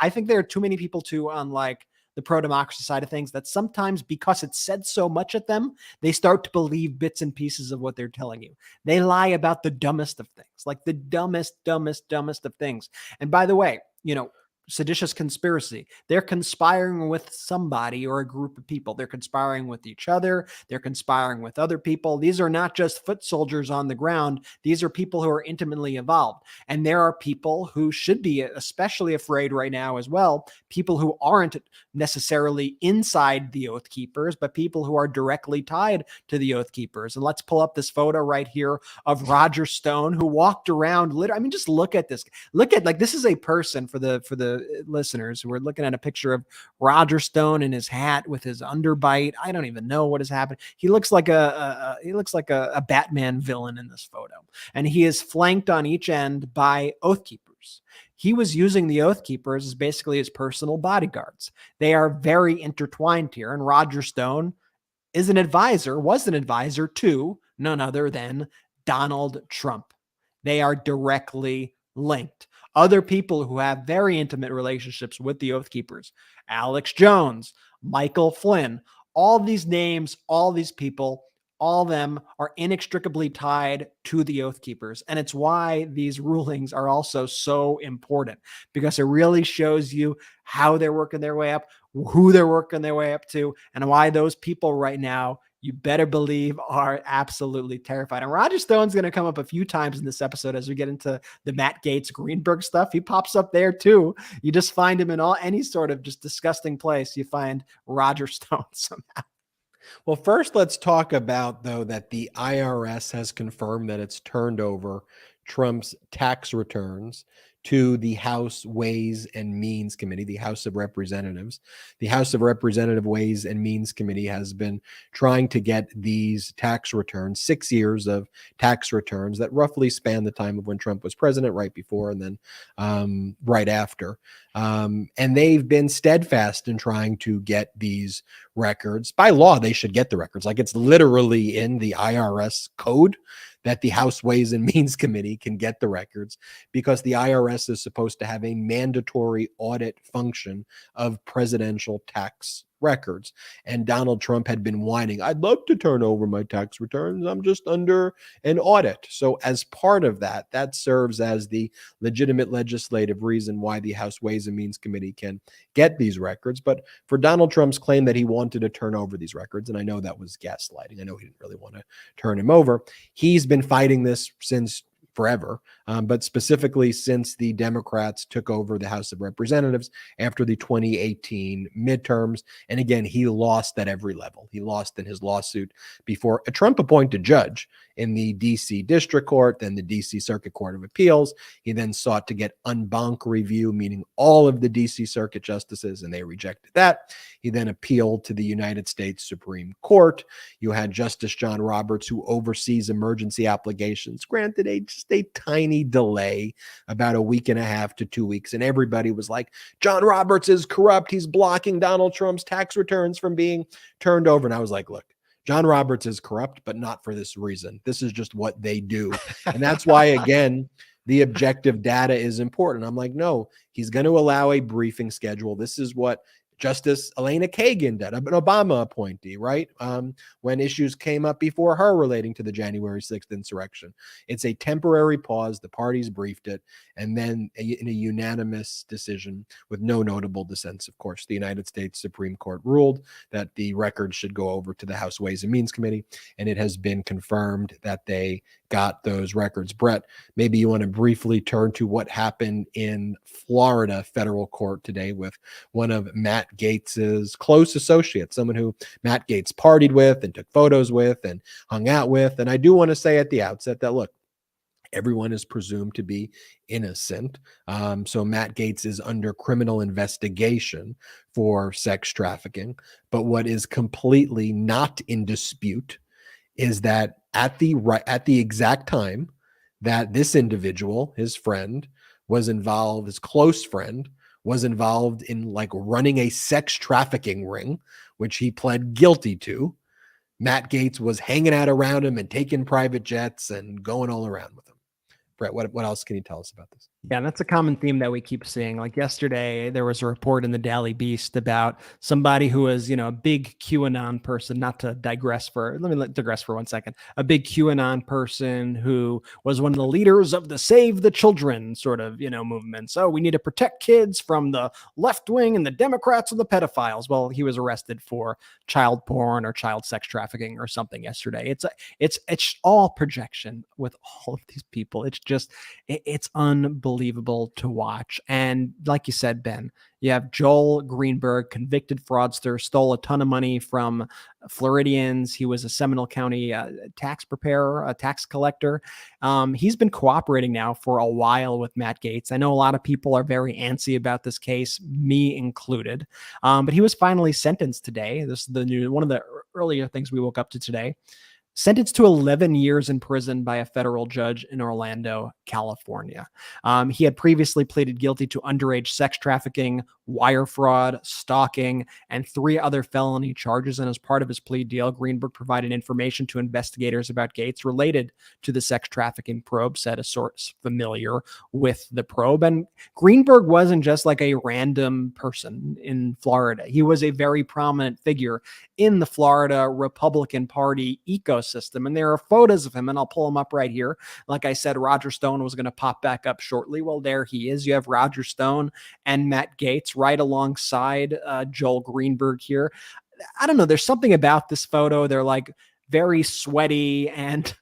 I think there are too many people too on like the pro-democracy side of things that sometimes, because it's said so much at them, they start to believe bits and pieces of what they're telling you. They lie about the dumbest of things, like the dumbest of things. And by the way, you know, seditious conspiracy. They're conspiring with somebody or a group of people. They're conspiring with each other. They're conspiring with other people. These are not just foot soldiers on the ground. These are people who are intimately involved. And there are people who should be especially afraid right now as well, people who aren't necessarily inside the Oath Keepers, but people who are directly tied to the Oath Keepers. And let's pull up this photo right here of Roger Stone, who walked around. I mean, just look at this. Look at, like, this is a person for the listeners who are looking at a picture of Roger Stone in his hat with his underbite. I don't even know what has happened. He looks like a Batman villain in this photo, and he is flanked on each end by Oath Keepers. He was using the Oath Keepers as basically his personal bodyguards. They are very intertwined here, and Roger Stone was an advisor to none other than Donald Trump. They are directly linked. Other people who have very intimate relationships with the Oath Keepers, Alex Jones, Michael Flynn, all these names, all these people, all of them are inextricably tied to the Oath Keepers. And it's why these rulings are also so important, because it really shows you how they're working their way up, who they're working their way up to, and why those people right now, you better believe, are absolutely terrified. And Roger Stone's going to come up a few times in this episode as we get into the Matt Gaetz Greenberg stuff. He pops up there too. You just find him in any sort of just disgusting place. You find Roger Stone somehow. Well, first, let's talk about, though, that the IRS has confirmed that it's turned over Trump's tax returns to the House Ways and Means Committee, the House of Representatives. The House of Representative Ways and Means Committee has been trying to get these tax returns, 6 years of tax returns that roughly span the time of when Trump was president, right before and then right after. And they've been steadfast in trying to get these records. By law, they should get the records. Like, it's literally in the IRS code that the House Ways and Means Committee can get the records, because the IRS is supposed to have a mandatory audit function of presidential tax records. And Donald Trump had been whining, I'd love to turn over my tax returns, I'm just under an audit. So as part of that, that serves as the legitimate legislative reason why the House Ways and Means Committee can get these records. But for Donald Trump's claim that he wanted to turn over these records, and I know that was gaslighting, I know he didn't really want to turn him over, he's been fighting this since forever, but specifically since the Democrats took over the House of Representatives after the 2018 midterms. And again, he lost at every level. He lost in his lawsuit before a Trump-appointed judge in the D.C. District Court, then the D.C. Circuit Court of Appeals. He then sought to get en banc review, meaning all of the D.C. Circuit justices, and they rejected that. He then appealed to the United States Supreme Court. You had Justice John Roberts, who oversees emergency applications, granted just a tiny delay, about a week and a half to 2 weeks. And everybody was like, John Roberts is corrupt. He's blocking Donald Trump's tax returns from being turned over. And I was like, look, John Roberts is corrupt, but not for this reason. This is just what they do. And that's why, again, the objective data is important. I'm like, no, he's going to allow a briefing schedule. This is what Justice Elena Kagan did, an Obama appointee, right? When issues came up before her relating to the January 6th insurrection. It's a temporary pause. The parties briefed it. And then in a unanimous decision with no notable dissents, of course, the United States Supreme Court ruled that the records should go over to the House Ways and Means Committee. And it has been confirmed that they got those records. Brett, maybe you want to briefly turn to what happened in Florida federal court today with one of Matt Gaetz's close associates, someone who Matt Gaetz partied with and took photos with and hung out with. And I do want to say at the outset that, look, everyone is presumed to be innocent. So Matt Gaetz is under criminal investigation for sex trafficking. But what is completely not in dispute is that at the exact time that this individual, his friend, was involved, his close friend, was involved in like running a sex trafficking ring, which he pled guilty to, Matt Gaetz was hanging out around him and taking private jets and going all around with him. Brett, what else can you tell us about this? Yeah, that's a common theme that we keep seeing. Like yesterday, there was a report in the Daily Beast about somebody who was, a big QAnon person, not to digress let me digress for 1 second, a big QAnon person who was one of the leaders of the Save the Children sort of, movement. So we need to protect kids from the left wing and the Democrats and the pedophiles. Well, he was arrested for child porn or child sex trafficking or something yesterday. It's all projection with all of these people. It's unbelievable to watch. And like you said, Ben, you have Joel Greenberg, convicted fraudster, stole a ton of money from Floridians. He was a Seminole County tax preparer, a tax collector. He's been cooperating now for a while with Matt Gaetz. I know a lot of people are very antsy about this case, me included. But he was finally sentenced today. This is the new one of the earlier things we woke up to today. Sentenced to 11 years in prison by a federal judge in Orlando, California. He had previously pleaded guilty to underage sex trafficking, wire fraud, stalking, and 3 other felony charges. And as part of his plea deal, Greenberg provided information to investigators about Gaetz related to the sex trafficking probe, said a source familiar with the probe. And Greenberg wasn't just like a random person in Florida. He was a very prominent figure in the Florida Republican Party ecosystem. And there are photos of him, and I'll pull them up right here. Like I said, Roger Stone was going to pop back up shortly. Well, there he is. You have Roger Stone and Matt Gaetz right alongside Joel Greenberg here. I don't know. There's something about this photo. They're like very sweaty, and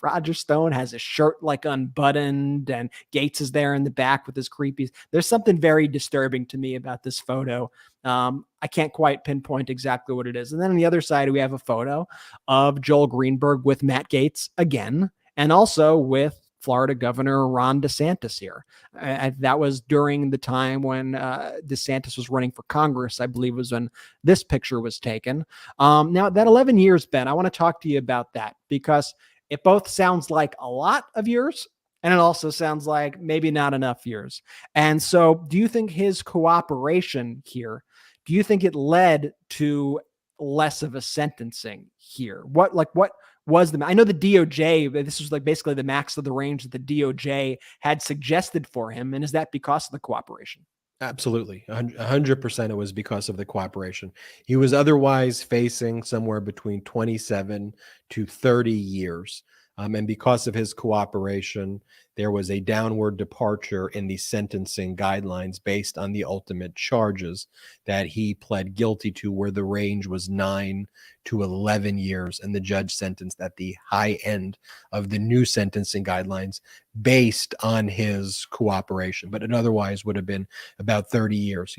Roger Stone has his shirt like unbuttoned, and Gaetz is there in the back with his creepies. There's something very disturbing to me about this photo. I can't quite pinpoint exactly what it is. And then on the other side, we have a photo of Joel Greenberg with Matt Gaetz again, and also with Florida Governor Ron DeSantis here. That was during the time when DeSantis was running for Congress, I believe was when this picture was taken. Now, that 11 years, Ben, I want to talk to you about that because it both sounds like a lot of years and it also sounds like maybe not enough years. And so do you think his cooperation here, do you think it led to less of a sentencing here? What was I know the DOJ, this was like basically the max of the range that the DOJ had suggested for him. And is that because of the cooperation? Absolutely. 100% it was because of the cooperation. He was otherwise facing somewhere between 27 to 30 years. And because of his cooperation, there was a downward departure in the sentencing guidelines based on the ultimate charges that he pled guilty to, where the range was 9 to 11 years. And the judge sentenced at the high end of the new sentencing guidelines based on his cooperation. But it otherwise would have been about 30 years.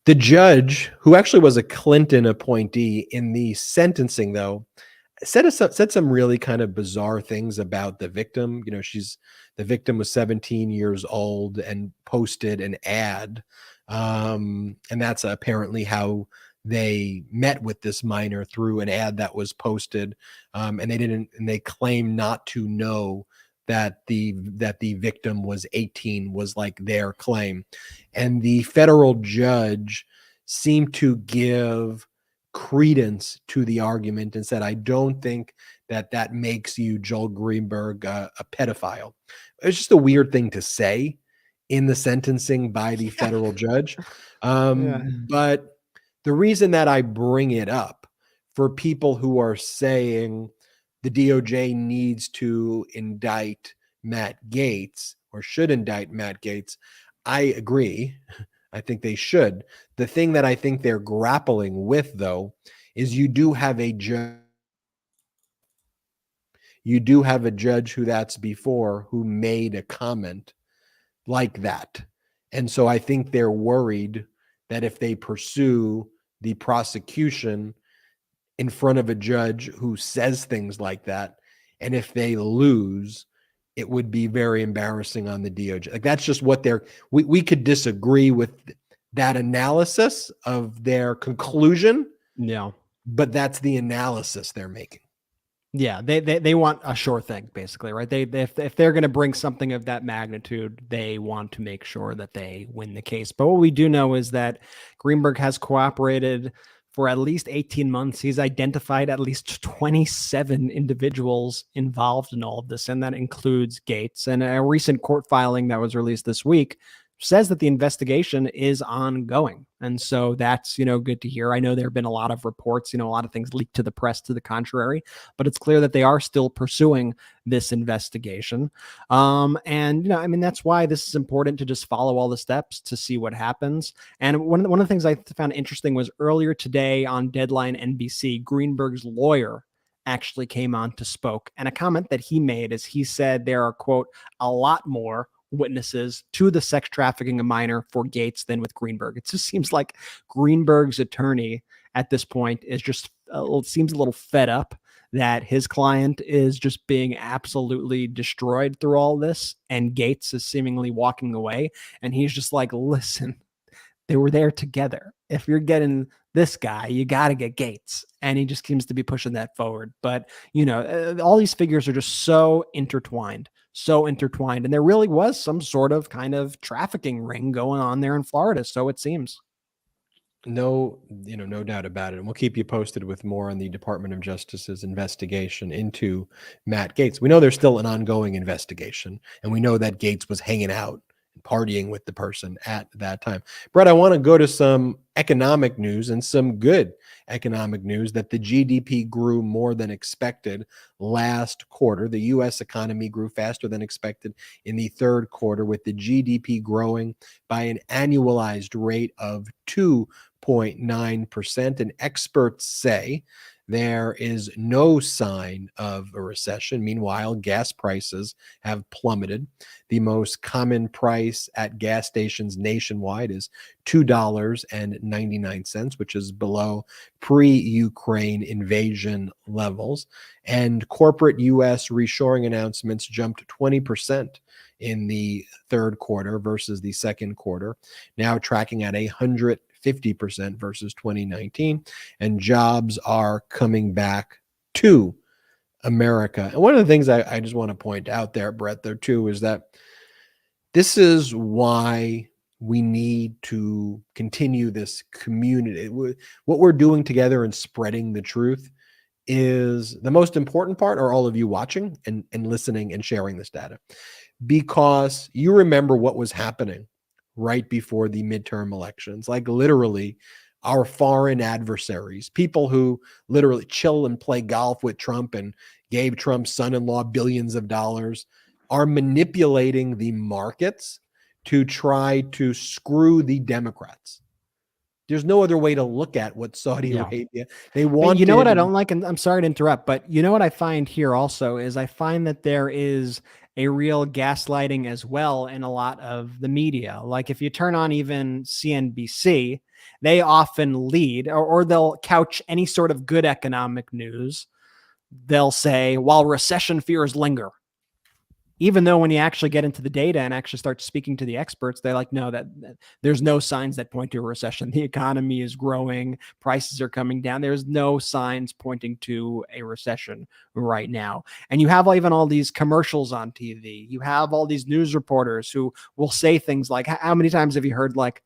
The judge, who actually was a Clinton appointee in the sentencing, though, said some really kind of bizarre things about the victim. The victim was 17 years old and posted an ad. And that's apparently how they met with this minor, through an ad that was posted. And they claim not to know that the victim was 18, was like their claim. And the federal judge seemed to give credence to the argument and said, I don't think that makes you, Joel Greenberg, a pedophile. It's just a weird thing to say in the sentencing by the federal judge. But the reason that I bring it up, for people who are saying the DOJ needs to indict Matt Gaetz or should indict Matt Gaetz, I agree. I think they should. The thing that I think they're grappling with, though, is you do have a judge who that's before, who made a comment like that. And so I think they're worried that if they pursue the prosecution in front of a judge who says things like that, and if they lose, it would be very embarrassing on the DOJ. Like, that's just what we could disagree with that analysis of their conclusion. Yeah. But that's the analysis they're making. Yeah. They want a sure thing, basically, right? If they're going to bring something of that magnitude, they want to make sure that they win the case. But what we do know is that Greenberg has cooperated for at least 18 months, he's identified at least 27 individuals involved in all of this, and that includes Gates. And a recent court filing that was released this week says that the investigation is ongoing. And so that's, good to hear. I know there have been a lot of reports, a lot of things leaked to the press to the contrary, but it's clear that they are still pursuing this investigation. That's why this is important to just follow all the steps to see what happens. And one of the things I found interesting was earlier today on Deadline NBC, Greenberg's lawyer actually came on to spoke. And a comment that he made is he said there are, quote, a lot more witnesses to the sex trafficking of minor for Gates than with Greenberg. It just seems like Greenberg's attorney at this point is just seems a little fed up that his client is just being absolutely destroyed through all this, and Gates is seemingly walking away, and he's just like, listen, they were there together. If you're getting this guy, you got to get Gates. And he just seems to be pushing that forward. But, all these figures are just so intertwined. And there really was some sort of kind of trafficking ring going on there in Florida. So it seems. No doubt about it. And we'll keep you posted with more on the Department of Justice's investigation into Matt Gates. We know there's still an ongoing investigation, and we know that Gates was hanging out and partying with the person at that time. Brett, I want to go to some economic news, and some good economic news, that the GDP grew more than expected last quarter. The U.S. economy grew faster than expected in the third quarter, with the GDP growing by an annualized rate of 2.9%. And experts say there is no sign of a recession. Meanwhile, gas prices have plummeted. The most common price at gas stations nationwide is $2.99, which is below pre-Ukraine invasion levels. And corporate U.S. reshoring announcements jumped 20% in the third quarter versus the second quarter, now tracking at 150% versus 2019, and jobs are coming back to America. And one of the things I just want to point out there, Brett, there too, is that this is why we need to continue this community. What we're doing together and spreading the truth is the most important part, are all of you watching and listening and sharing this data, because you remember what was happening right before the midterm elections. Like, literally, our foreign adversaries, people who literally chill and play golf with Trump and gave Trump's son-in-law billions of dollars, are manipulating the markets to try to screw the Democrats. There's no other way to look at what Saudi Arabia, they want. You know what I don't like, and I'm sorry to interrupt, but you know what I find here also is I find that there is a real gaslighting as well in a lot of the media. Like, if you turn on even CNBC, they often lead, or they'll couch any sort of good economic news. They'll say, while recession fears linger. Even though when you actually get into the data and actually start speaking to the experts, they're like, no, that there's no signs that point to a recession. The economy is growing. Prices are coming down. There's no signs pointing to a recession right now. And you have even all these commercials on TV. You have all these news reporters who will say things like, how many times have you heard, like,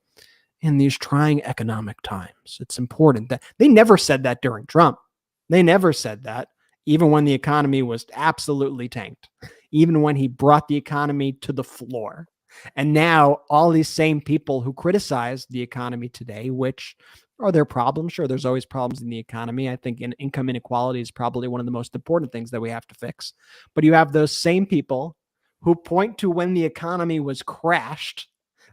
in these trying economic times, it's important that they never said that during Trump. They never said that, even when the economy was absolutely tanked. Even when he brought the economy to the floor. And now all these same people who criticize the economy today, which are there problems? Sure, there's always problems in the economy. I think income inequality is probably one of the most important things that we have to fix. But you have those same people who point to when the economy was crashed,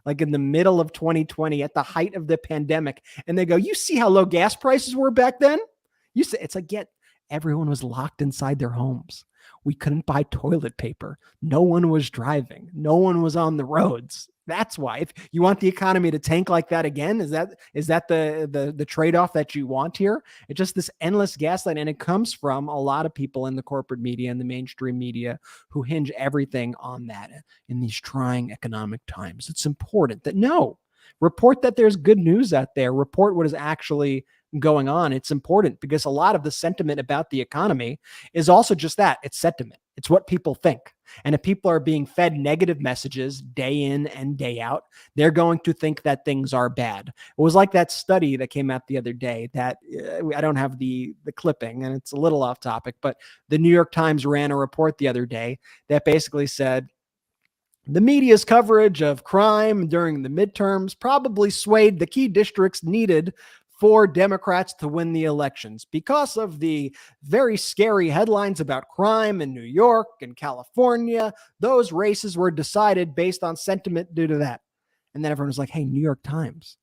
like in the middle of 2020, at the height of the pandemic, and they go, you see how low gas prices were back then? You say, it's like, everyone was locked inside their homes. We couldn't buy toilet paper. No one was driving. No one was on the roads. That's why. If you want the economy to tank like that again, is that the trade-off that you want here? It's just this endless gaslight, and it comes from a lot of people in the corporate media and the mainstream media who hinge everything on that in these trying economic times. It's important that report that there's good news out there. Report what is actually going on. It's important because a lot of the sentiment about the economy is also just that. It's sentiment. It's what people think. And if people are being fed negative messages day in and day out, they're going to think that things are bad. It was like that study that came out the other day that I don't have the clipping, and it's a little off topic, but the New York Times ran a report the other day that basically said the media's coverage of crime during the midterms probably swayed the key districts needed for Democrats to win the elections because of the very scary headlines about crime in New York and California. Those races were decided based on sentiment due to that. And then everyone was like, hey, New York Times,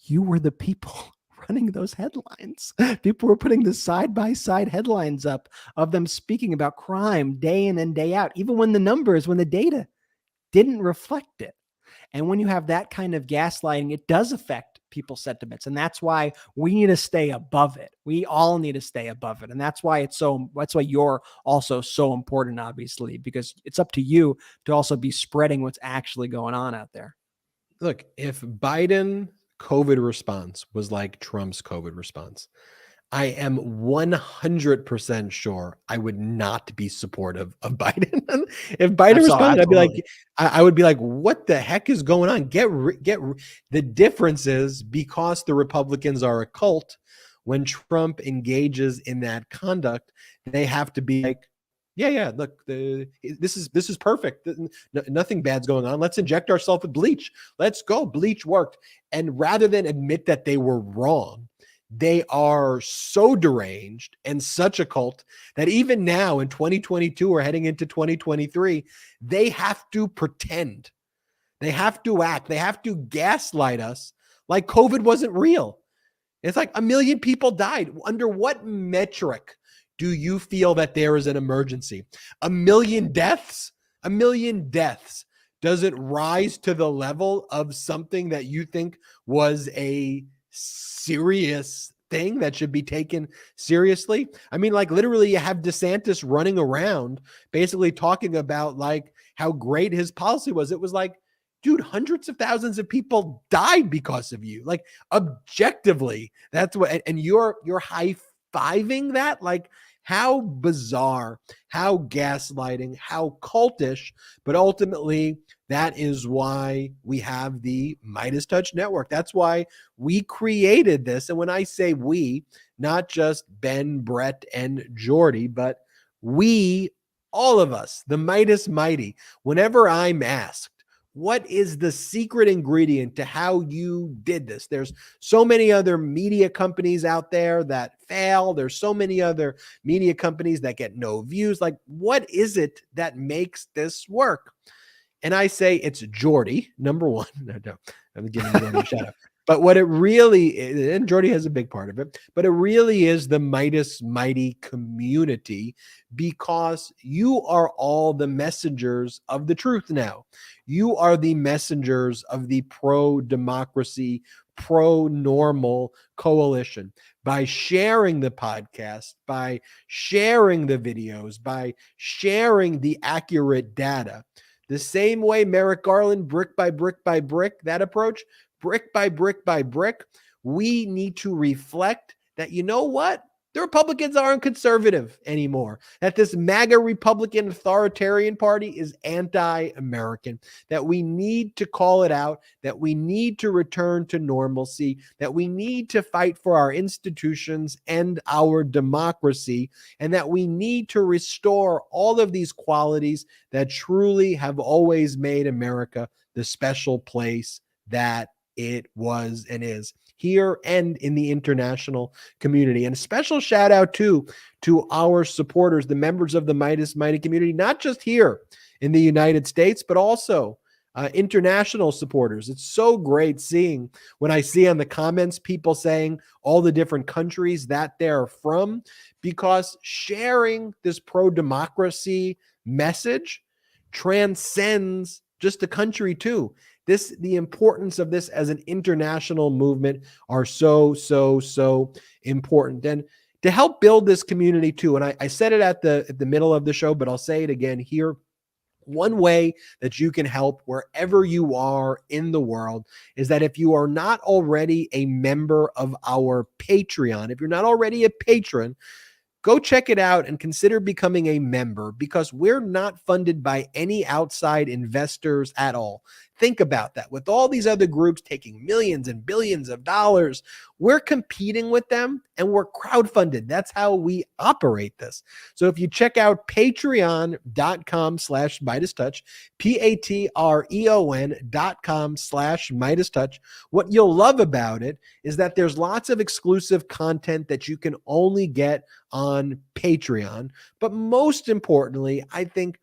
you were the people running those headlines. People were putting the side-by-side headlines up of them speaking about crime day in and day out, even when the numbers, when the data didn't reflect it. And when you have that kind of gaslighting, it does affect people's sentiments. And that's why we need to stay above it. We all need to stay above it. And that's why that's why you're also so important, obviously, because it's up to you to also be spreading what's actually going on out there. Look, if Biden COVID response was like Trump's COVID response, I am 100% sure I would not be supportive of Biden. If Biden responded, I'd be like, I would be like, what the heck is going on? The difference is because the Republicans are a cult, when Trump engages in that conduct, they have to be like, yeah, look, this is perfect. Nothing bad's going on. Let's inject ourselves with bleach. Let's go. Bleach worked. And rather than admit that they were wrong, they are so deranged and such a cult that even now in 2022 or heading into 2023, they have to pretend. They have to act. They have to gaslight us like COVID wasn't real. It's like 1 million people died. Under what metric do you feel that there is an emergency? 1 million deaths? 1 million deaths. Does it rise to the level of something that you think was a serious thing that should be taken seriously? I mean, like literally you have DeSantis running around basically talking about like how great his policy was. It was like, dude, hundreds of thousands of people died because of you. Like objectively, that's what, and you're high-fiving that? Like how bizarre, how gaslighting, how cultish, but ultimately that is why we have the Midas Touch Network. That's why we created this. And when I say we, not just Ben, Brett, and Jordy, but we, all of us, the Midas Mighty. Whenever I'm asked, what is the secret ingredient to how you did this? There's so many other media companies out there that fail. There's so many other media companies that get no views. Like, what is it that makes this work? And I say it's Jordy, number one. No, I'm giving Jordy a shout out. But what it really is, and Jordy has a big part of it, but it really is the Midas Mighty community, because you are all the messengers of the truth now. You are the messengers of the pro-democracy, pro-normal coalition. By sharing the podcast, by sharing the videos, by sharing the accurate data, the same way Merrick Garland, brick by brick by brick, that approach, brick by brick by brick, we need to reflect that, you know what? The Republicans aren't conservative anymore. That this Maga Republican authoritarian party is anti-American. That we need to call it out. That we need to return to normalcy. That we need to fight for our institutions and our democracy. And that we need to restore all of these qualities that truly have always made America the special place that it was and is here and in the international community. And a special shout out to our supporters, the members of the Midas Mighty community, not just here in the United States, but also international supporters. It's so great seeing when I see on the comments people saying all the different countries that they're from, because sharing this pro-democracy message transcends just a country too. The importance of this as an international movement are so important. And to help build this community too, and I said it at the middle of the show, but I'll say it again here. One way that you can help wherever you are in the world is that if you are not already a member of our Patreon, if you're not already a patron, Go check it out and consider becoming a member, because we're not funded by any outside investors at all. Think about that. With all these other groups taking millions and billions of dollars, we're competing with them and we're crowdfunded. That's how we operate this. So if you check out patreon.com/MidasTouch, patreon.com/MidasTouch, what you'll love about it is that there's lots of exclusive content that you can only get on Patreon. But most importantly, I think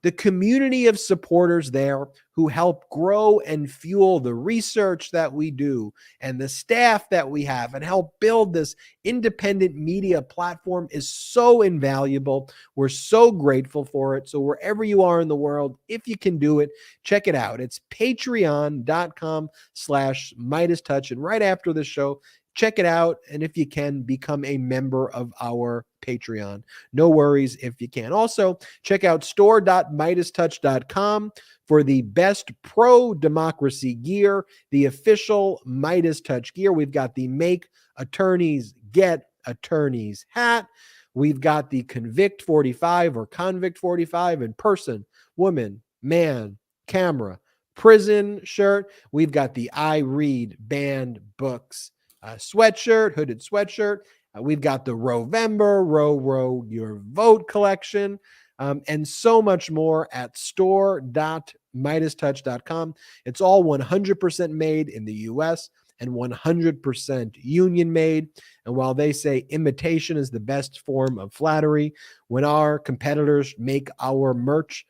the community of supporters there who help grow and fuel the research that we do and the staff that we have and help build this independent media platform is so invaluable. We're so grateful for it. So wherever you are in the world, if you can do it, check it out. It's patreon.com/MidasTouch. And right after the show, check it out. And if you can, become a member of our Patreon. No worries if you can. Also, check out store.MidasTouch.com for the best pro-democracy gear, the official Midas Touch gear. We've got the Make Attorneys Get Attorneys hat. We've got the Convict 45 or Convict 45 in person, woman, man, camera, prison shirt. We've got the I Read banned books sweatshirt, hooded sweatshirt. We've got the Rovember, Row Your Vote collection, and so much more at store.MidasTouch.com. It's all 100% made in the US and 100% union made. And while they say imitation is the best form of flattery, when our competitors make our merch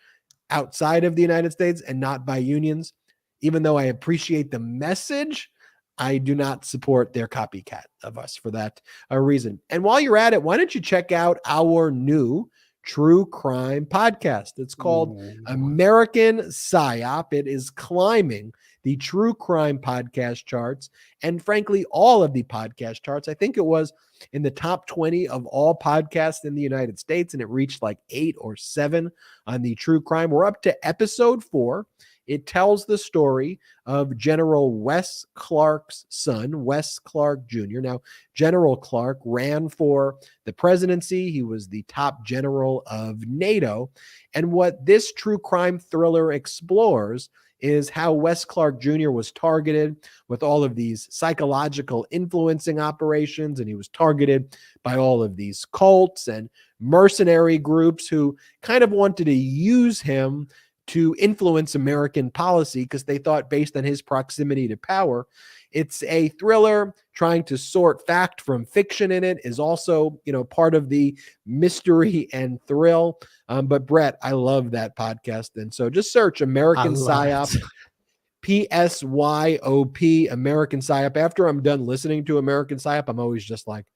outside of the United States and not by unions, even though I appreciate the message, I do not support their copycat of us for that reason. And while you're at it, why don't you check out our new true crime podcast? It's called American PSYOP. It is climbing the true crime podcast charts, and frankly, all of the podcast charts. I think it was in the top 20 of all podcasts in the United States, and it reached like 8 or 7 on the true crime. We're up to episode 4. It tells the story of General Wes Clark's son, Wes Clark Jr. Now, General Clark ran for the presidency. He was the top general of NATO. And what this true crime thriller explores is how Wes Clark Jr. was targeted with all of these psychological influencing operations, and he was targeted by all of these cults and mercenary groups who kind of wanted to use him to influence American policy because they thought, based on his proximity to power. It's a thriller. Trying to sort fact from fiction in it is also, part of the mystery and thrill. But Brett, I love that podcast. And so just search American PSYOP, PSYOP, American PSYOP. After I'm done listening to American PSYOP, I'm always just like,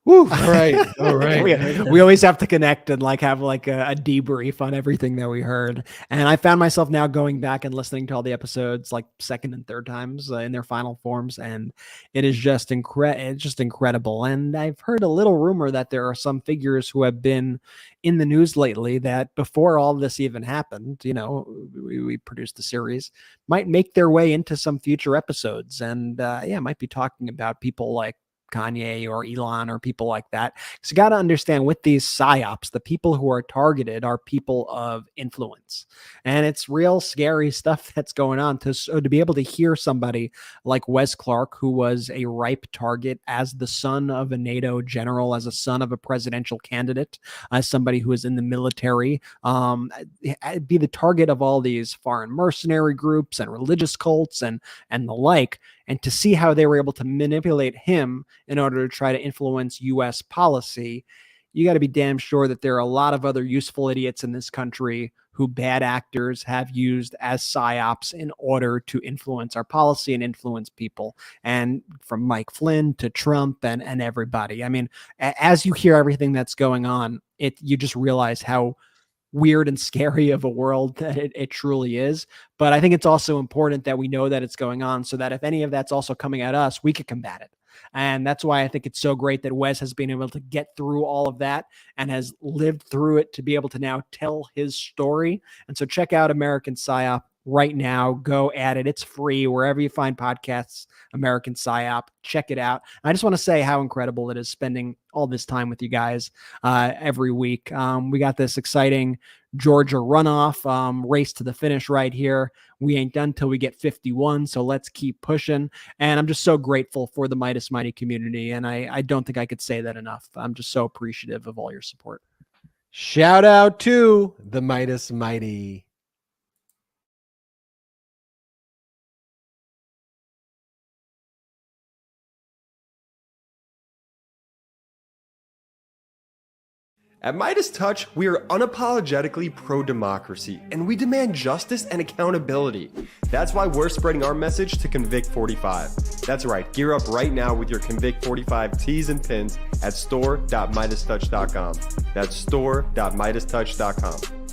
woo, all right. we always have to connect and have a debrief on everything that we heard. And I found myself now going back and listening to all the episodes second and third times in their final forms, and it is just incredible. And I've heard a little rumor that there are some figures who have been in the news lately that before all this even happened, we produced the series, might make their way into some future episodes, and might be talking about people like Kanye or Elon or people like that. So you got to understand, with these PSYOPs, the people who are targeted are people of influence, and it's real scary stuff that's going on. To be able to hear somebody like Wes Clark, who was a ripe target as the son of a NATO general, as a son of a presidential candidate, as somebody who is in the military, be the target of all these foreign mercenary groups and religious cults and the like. And to see how they were able to manipulate him in order to try to influence U.S. policy, you got to be damn sure that there are a lot of other useful idiots in this country who bad actors have used as PSYOPs in order to influence our policy and influence people. And from Mike Flynn to Trump and everybody. I mean, as you hear everything that's going on, you just realize how weird and scary of a world that it truly is. But I think it's also important that we know that it's going on, so that if any of that's also coming at us, we could combat it. And that's why I think it's so great that Wes has been able to get through all of that and has lived through it to be able to now tell his story. And so check out American PSYOP. right now. Go at it. It's free wherever you find podcasts, American PSYOP. Check it out. And I just want to say how incredible it is spending all this time with you guys every week. We got this exciting Georgia runoff race to the finish right here. We ain't done till we get 51, so let's keep pushing. And I'm just so grateful for the Midas Mighty community, and I don't think I could say that enough. I'm just so appreciative of all your support. Shout out to the Midas Mighty. At Midas Touch, we are unapologetically pro-democracy, and we demand justice and accountability. That's why we're spreading our message to Convict 45. That's right, gear up right now with your Convict 45 tees and pins at store.midastouch.com. That's store.midastouch.com.